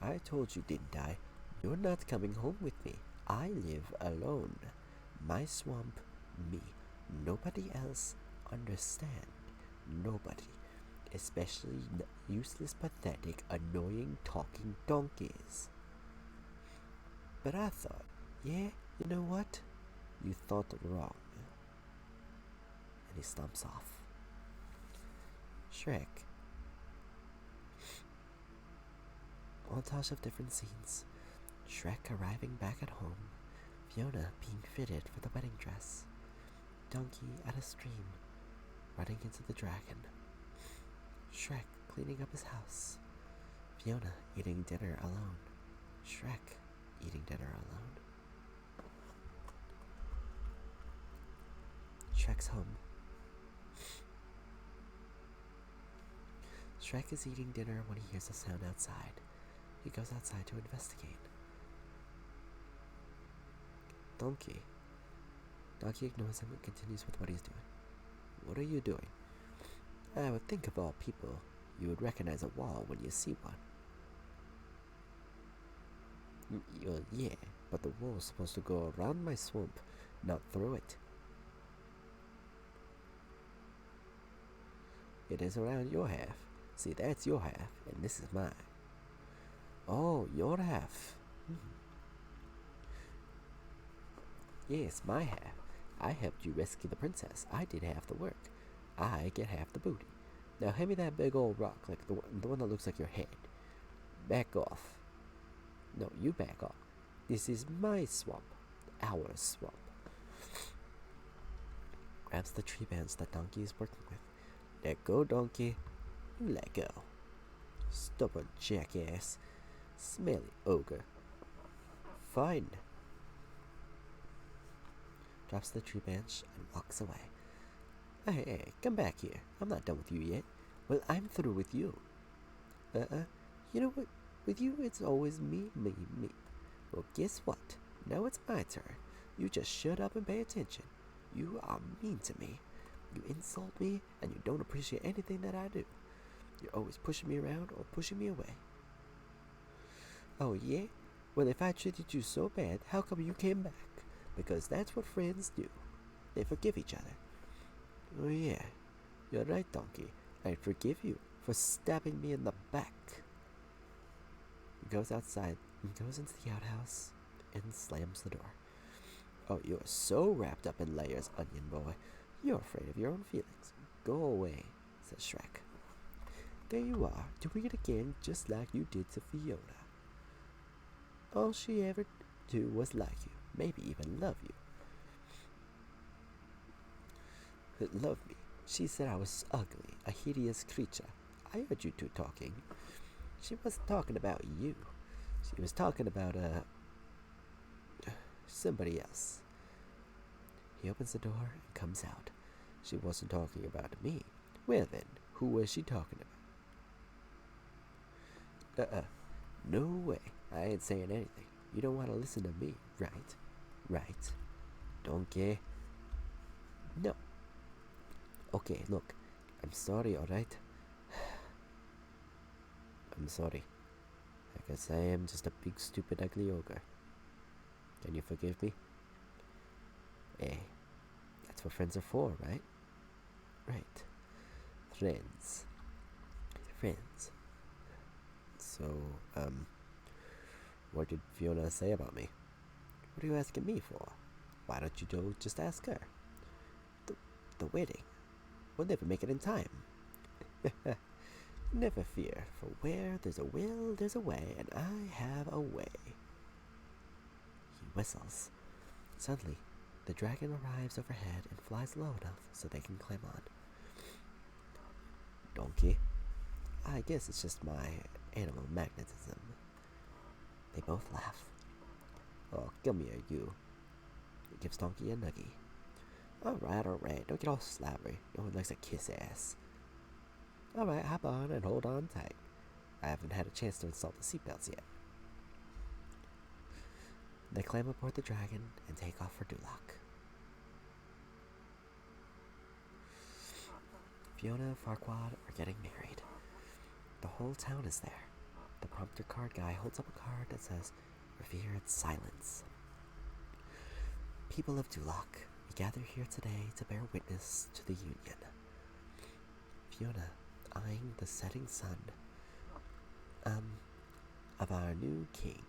I told you, didn't I? You're not coming home with me. I live alone. My swamp, me. Nobody else. Understand? Nobody. Especially useless, pathetic, annoying, talking donkeys. But I thought, yeah, You know what? You thought wrong. And he stomps off. Shrek. Montage of different scenes. Shrek arriving back at home. Fiona being fitted for the wedding dress. Donkey at a stream, running into the dragon. Shrek cleaning up his house. Fiona eating dinner alone. Shrek eating dinner alone. Shrek's home. Shrek is eating dinner when he hears a sound outside. He goes outside to investigate. Donkey. Donkey ignores him and continues with what he's doing. What are you doing? I would think of all people, you would recognize a wall when you see one. Yeah, but the wall's supposed to go around my swamp, not through it. It is around your half. See, that's your half, and this is mine. Oh, your half. Yes, my half. I helped you rescue the princess. I did half the work. I get half the booty. Now hand me that big old rock, like the one that looks like your head. Back off. No, you back off. This is my swamp. Our swamp. Grabs the tree branch that Donkey is working with. Let go, Donkey. You let go. Stubborn jackass. Smelly ogre. Fine. Drops the tree branch and walks away. Hey, come back here. I'm not done with you yet. Well, I'm through with you. You know what? With you, it's always me, me, me. Well, guess what? Now it's my turn. You just shut up and pay attention. You are mean to me. You insult me, and you don't appreciate anything that I do. You're always pushing me around or pushing me away. Oh, yeah? Well, if I treated you so bad, how come you came back? Because that's what friends do. They forgive each other. Oh, yeah. You're right, Donkey. I forgive you for stabbing me in the back. He goes outside and goes into the outhouse and slams the door. Oh, you're so wrapped up in layers, onion boy. You're afraid of your own feelings. Go away, says Shrek. There you are, doing it again just like you did to Fiona. All she ever do was like you, maybe even love you. Love me. She said I was ugly, a hideous creature. I heard you two talking. She wasn't talking about you. She was talking about, somebody else. He opens the door and comes out. She wasn't talking about me. Well then, who was she talking about? No way. I ain't saying anything. You don't want to listen to me, right? Right. Donkey. No. Okay, look. I'm sorry, alright? I'm sorry. I guess I am just a big, stupid, ugly ogre. Can you forgive me? Eh, that's what friends are for, right? Right. Friends. Friends. So, what did Fiona say about me? What are you asking me for? Why don't you just ask her? The wedding. We'll never make it in time. Never fear, for where there's a will, there's a way, and I have a way. He whistles. Suddenly, the dragon arrives overhead and flies low enough so they can climb on. Donkey. I guess it's just my animal magnetism. They both laugh. Oh, come here, you. He gives Donkey a nuggie. Alright, don't get all slabbery. No one likes a kiss ass. Alright, hop on and hold on tight. I haven't had a chance to install the seatbelts yet. They climb aboard the dragon and take off for Duloc. Fiona and Farquaad are getting married. The whole town is there. The prompter card guy holds up a card that says, "Revered Silence." People of Duloc, we gather here today to bear witness to the union. Fiona, eyeing the setting sun, of our new king.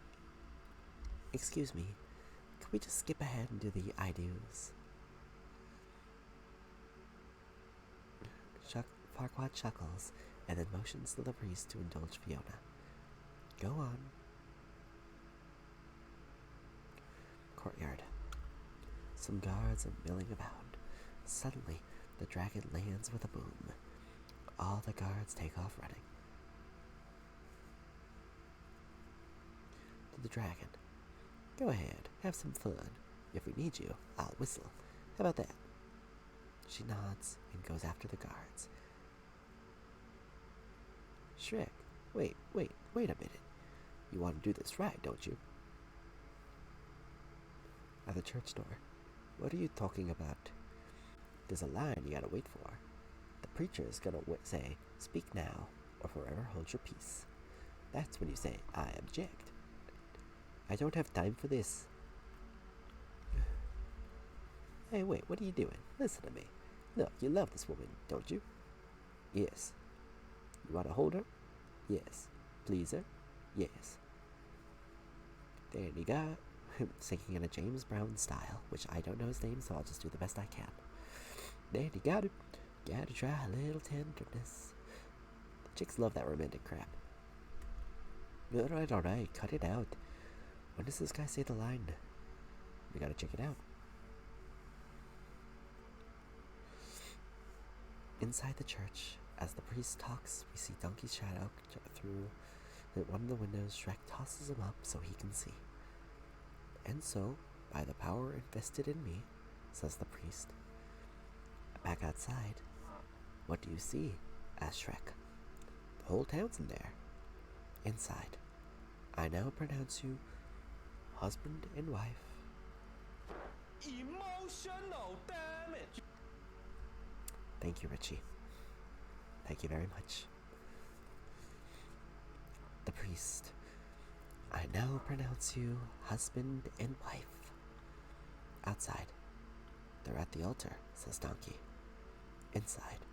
Excuse me, can we just skip ahead and do the I do's? Farquaad chuckles and then motions to the priest to indulge Fiona. Go on. Courtyard. Some guards are milling about. Suddenly, the dragon lands with a boom. All the guards take off running. To the dragon. Go ahead, have some fun. If we need you, I'll whistle. How about that? She nods and goes after the guards. Shrek, wait a minute. You want to do this right, don't you? At the church door. What are you talking about? There's a line you gotta wait for. The preacher is gonna say, speak now, or forever hold your peace. That's when you say, I object. I don't have time for this. Hey, wait, what are you doing? Listen to me. Look, you love this woman, don't you? Yes. You want to hold her? Yes. Please her? Yes. There you go. Singing in a James Brown style, which I don't know his name, so I'll just do the best I can. There you got it. Gotta try a little tenderness. The chicks love that romantic crap. Alright, cut it out. When does this guy say the line? We gotta check it out. Inside the church, as the priest talks, we see Donkey's shadow through one of the windows. Shrek tosses him up so he can see. And so, by the power invested in me, says the priest. Back outside, what do you see? Asks Shrek. The whole town's in there. Inside, I now pronounce you husband and wife. Emotional damage. Thank you, Richie. Thank you very much. The priest. I now pronounce you husband and wife. Outside. They're at the altar, says Donkey. Inside.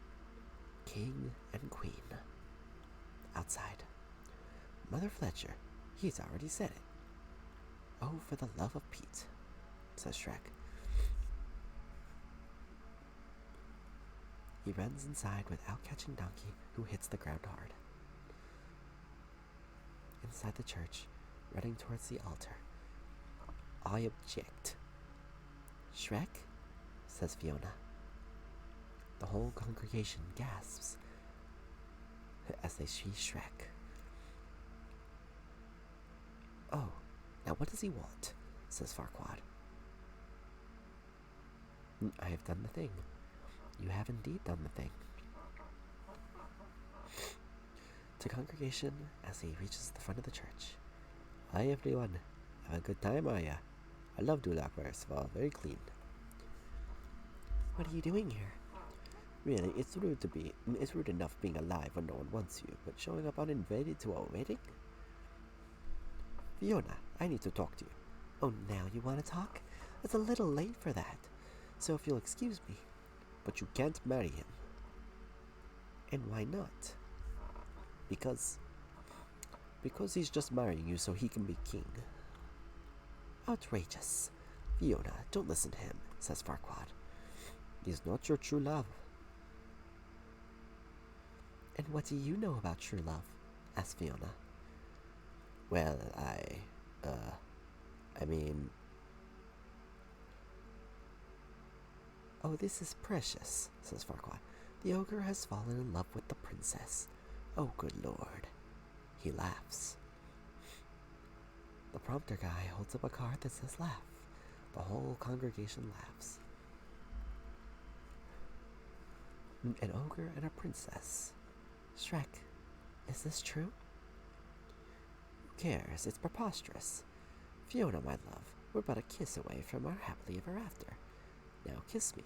King and queen. Outside. Mother Fletcher. He's already said it. Oh, for the love of Pete, says Shrek. He runs inside without catching Donkey, who hits the ground hard. Inside the church, running towards the altar. I object. Shrek, says Fiona. The whole congregation gasps as they see Shrek. Oh, now what does he want? Says Farquaad. I have done the thing. You have indeed done the thing. To congregation as he reaches the front of the church. Hi everyone. Have a good time, are ya? I love Dulac, first of all. Very clean. What are you doing here? Really, it's rude enough being alive when no one wants you, but showing up uninvited to a wedding? Fiona, I need to talk to you. Oh, now you want to talk? It's a little late for that. So if you'll excuse me. But you can't marry him. And why not? Because he's just marrying you so he can be king. Outrageous. Fiona, don't listen to him, says Farquaad. He's not your true love. And what do you know about true love? Asks Fiona. Well, I mean... Oh, this is precious, says Farquaad. The ogre has fallen in love with the princess. Oh, good lord. He laughs. The prompter guy holds up a card that says laugh. The whole congregation laughs. An ogre and a princess. Shrek, is this true? Who cares? It's preposterous. Fiona, my love, we're but a kiss away from our happily ever after. Now kiss me.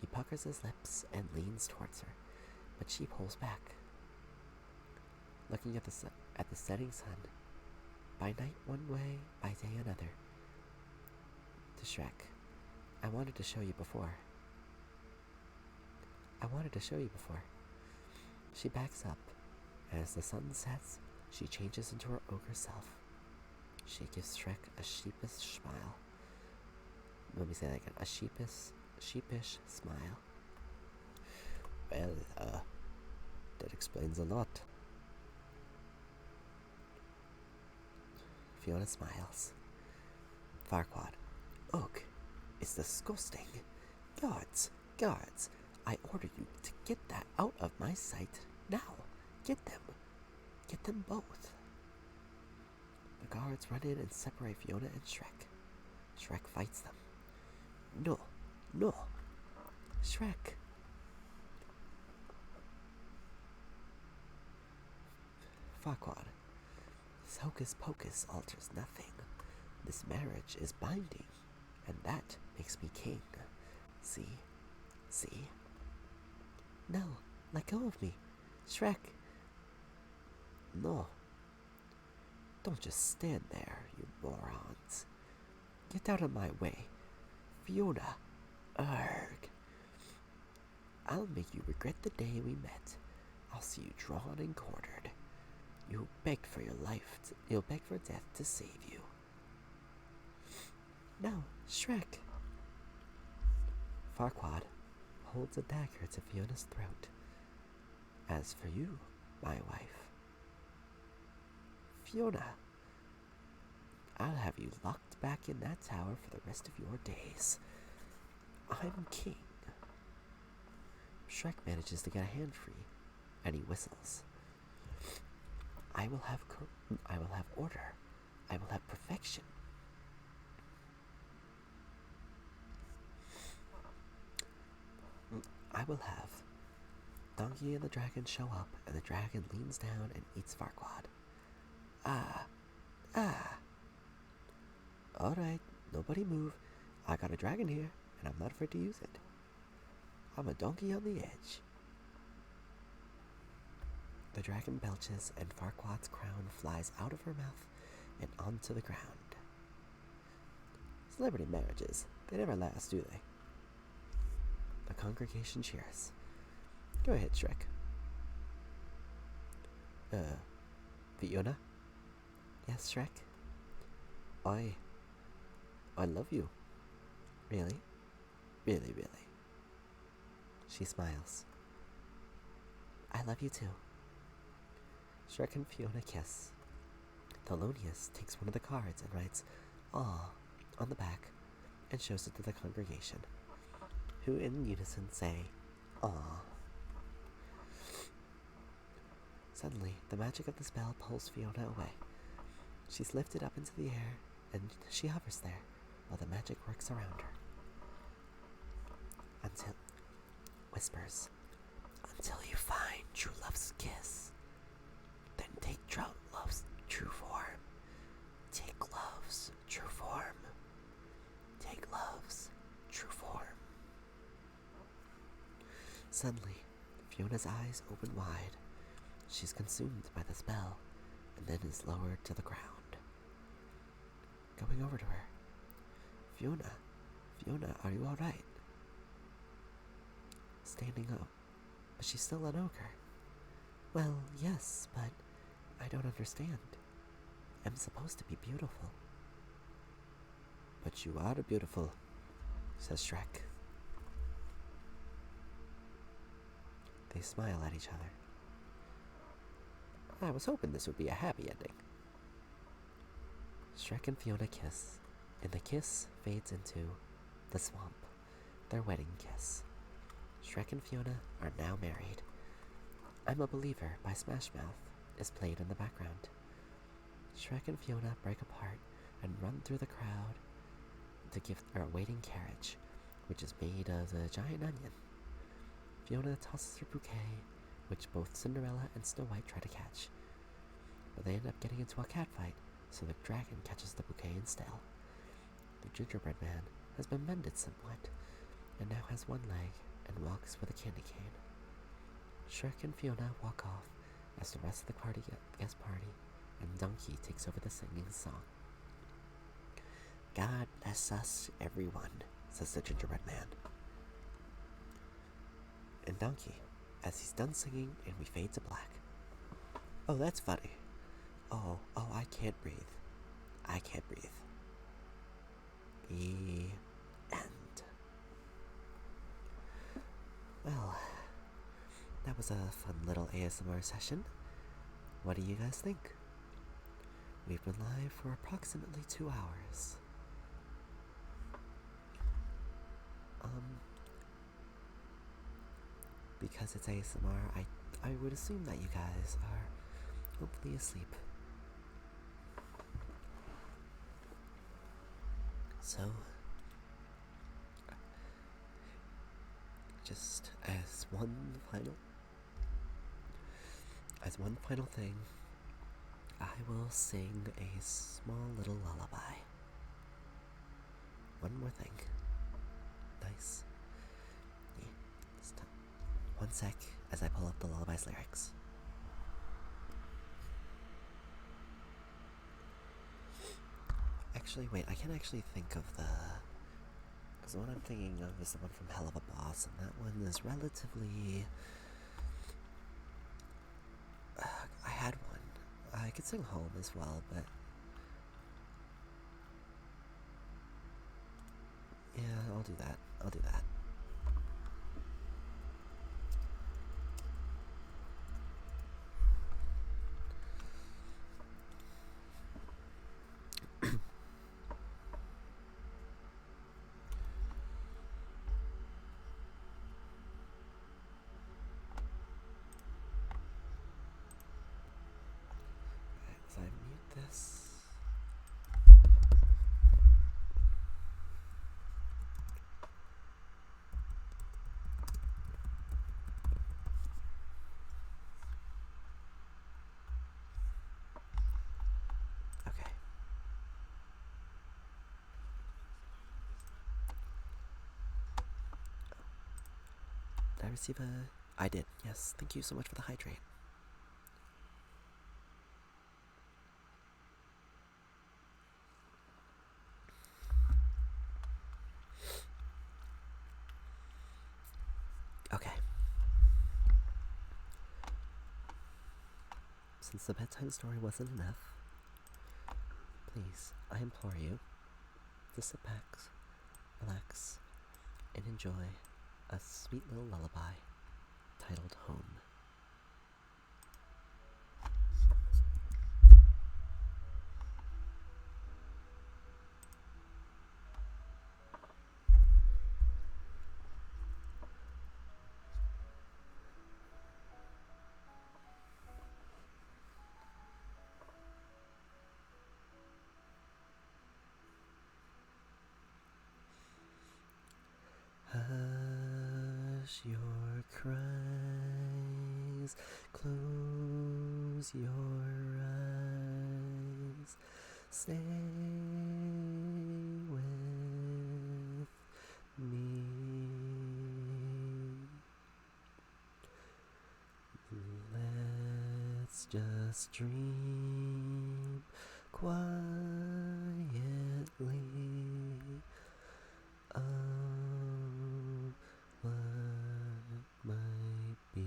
He puckers his lips and leans towards her, but she pulls back. Looking at the setting sun, by night one way, by day another. To Shrek, I wanted to show you before. She backs up, and as the sun sets, she changes into her ogre self. She gives Shrek a sheepish smile. Let me say that again. A sheepish smile. Well, that explains a lot. Fiona smiles. Farquaad. Ugh, it's disgusting. Guards, I order you to get that out of my sight now. Get them both. The guards run in and separate Fiona and Shrek. Shrek fights them. No, Shrek. Farquaad. This hocus pocus alters nothing. This marriage is binding, and that makes me king. See? No, let go of me. Shrek. No. Don't just stand there, you morons. Get out of my way. Fiona. Urgh. I'll make you regret the day we met. I'll see you drawn and quartered. You begged for your life. You'll beg for death to save you. No, Shrek. Farquaad holds a dagger to Fiona's throat. As for you, my wife, Fiona, I'll have you locked back in that tower for the rest of your days. I'm king. Shrek manages to get a hand free, and he whistles. I will have order. I will have perfection. I will have Donkey and the dragon show up, and the dragon leans down and eats Farquaad. Alright, nobody move. I got a dragon here, and I'm not afraid to use it. I'm a donkey on the edge. The dragon belches, and Farquaad's crown flies out of her mouth and onto the ground. Celebrity marriages, they never last, do they? The congregation cheers. Go ahead, Shrek. Fiona? Yes, Shrek? I love you. Really? Really. She smiles. I love you too. Shrek and Fiona kiss. Thelonious takes one of the cards and writes, "Aw," on the back and shows it to the congregation, who in unison say, "Aw." Suddenly, the magic of the spell pulls Fiona away. She's lifted up into the air, and she hovers there while the magic works around her. Whispers, "Until you find true love's kiss, then take love's true form. Take love's true form. Take love's true form." Suddenly, Fiona's eyes open wide. She's consumed by the spell, and then is lowered to the ground. Going over to her. Fiona, are you alright? Standing up, but she's still an ogre. Well, yes, but I don't understand. I'm supposed to be beautiful. But you are beautiful, says Shrek. They smile at each other. I was hoping this would be a happy ending. Shrek and Fiona kiss, and the kiss fades into the swamp, their wedding kiss. Shrek and Fiona are now married. I'm a Believer by Smash Mouth is played in the background. Shrek and Fiona break apart and run through the crowd to give a waiting carriage, which is made of a giant onion. Fiona tosses her bouquet, which both Cinderella and Snow White try to catch, but they end up getting into a catfight, so the dragon catches the bouquet instead. The gingerbread man has been mended somewhat, and now has one leg and walks with a candy cane. Shrek and Fiona walk off as the rest of the party gets party, and Donkey takes over the singing song. God bless us, everyone, says the gingerbread man. And Donkey, as he's done singing and we fade to black. Oh, that's funny. Oh, I can't breathe. I can't breathe. The end. Well, that was a fun little ASMR session. What do you guys think? We've been live for approximately 2 hours. Because it's ASMR, I would assume that you guys are hopefully asleep. So, just as one final thing, I will sing a small little lullaby. One more thing. Nice. Yeah, stop. One sec as I pull up the lullaby's lyrics. Actually, wait, I can't actually think of because the one I'm thinking of is the one from Hell of a Boss, and that one is relatively... I had one. I could sing Home as well, but... yeah, I'll do that. As I mute this... okay. Did I receive a... I did, yes. Thank you so much for the hydrate. Okay. Since the bedtime story wasn't enough, please, I implore you to sit back, relax, and enjoy a sweet little lullaby titled Home. Hush your cries, close your eyes, stay with me. Let's just dream quietly of what might be.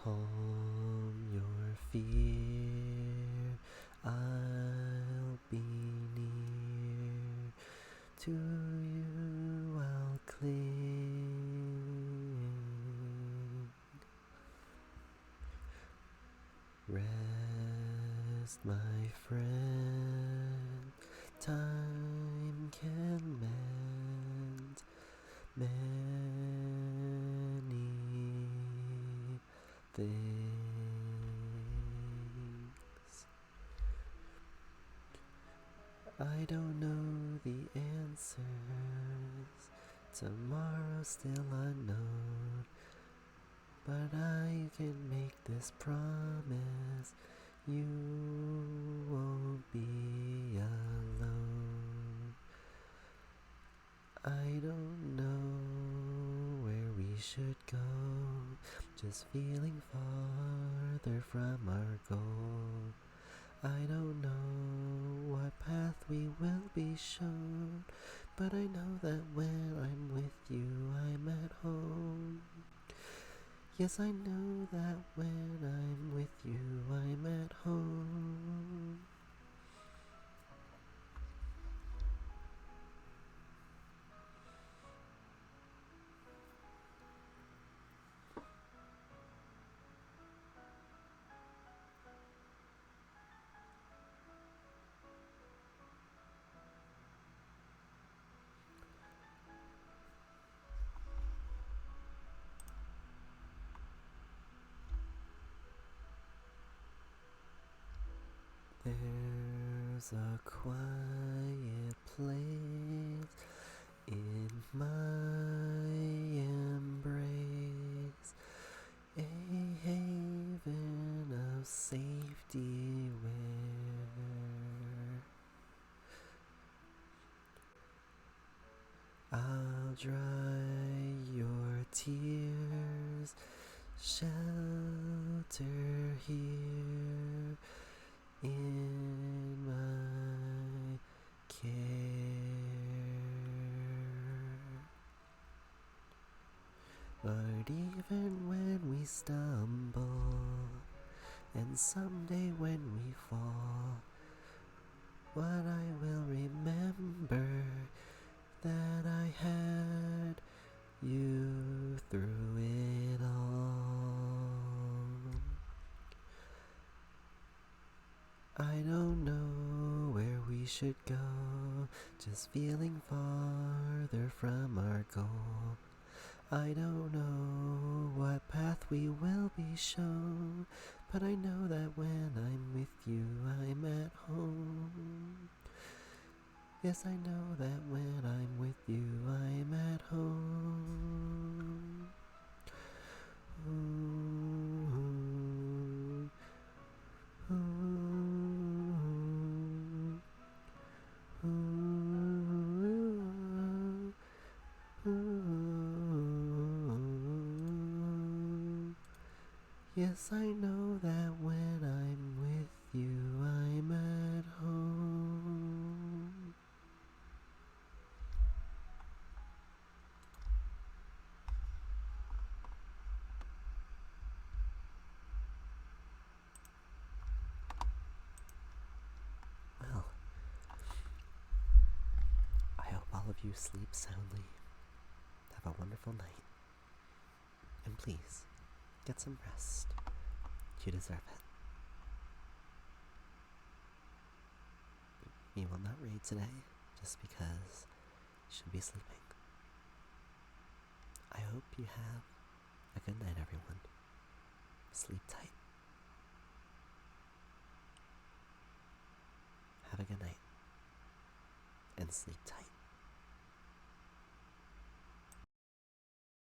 Calm your fear, I'll be near to you, I'll cling. Rest, my friend, time can mend many things. I don't know the answers, tomorrow's still unknown, but I can make this promise, you won't be alone. I don't know where we should go, just feeling farther from our goal. I don't know what path we will be shown, But I know that when I'm with you, I'm at home. Yes, I know that when I'm with you, I'm at home. There's a quiet place in my embrace, a haven of safety where I'll dry your tears, shelter here in my care. But even when we stumble, and someday when we fall, what I will remember that I had you through it all. I don't know where we should go, just feeling farther from our goal. I don't know what path we will be shown, but I know that when I'm with you, I'm at home. Yes, I know that when I'm with you, I'm at home. Ooh, ooh, ooh, ooh, ooh. Yes, I know that when I'm with you, I'm at home. Well, I hope all of you sleep soundly. Have a wonderful night. And please, get some rest. You deserve it. We will not read today, just because you should be sleeping. I hope you have a good night, everyone. Sleep tight. Have a good night. And sleep tight.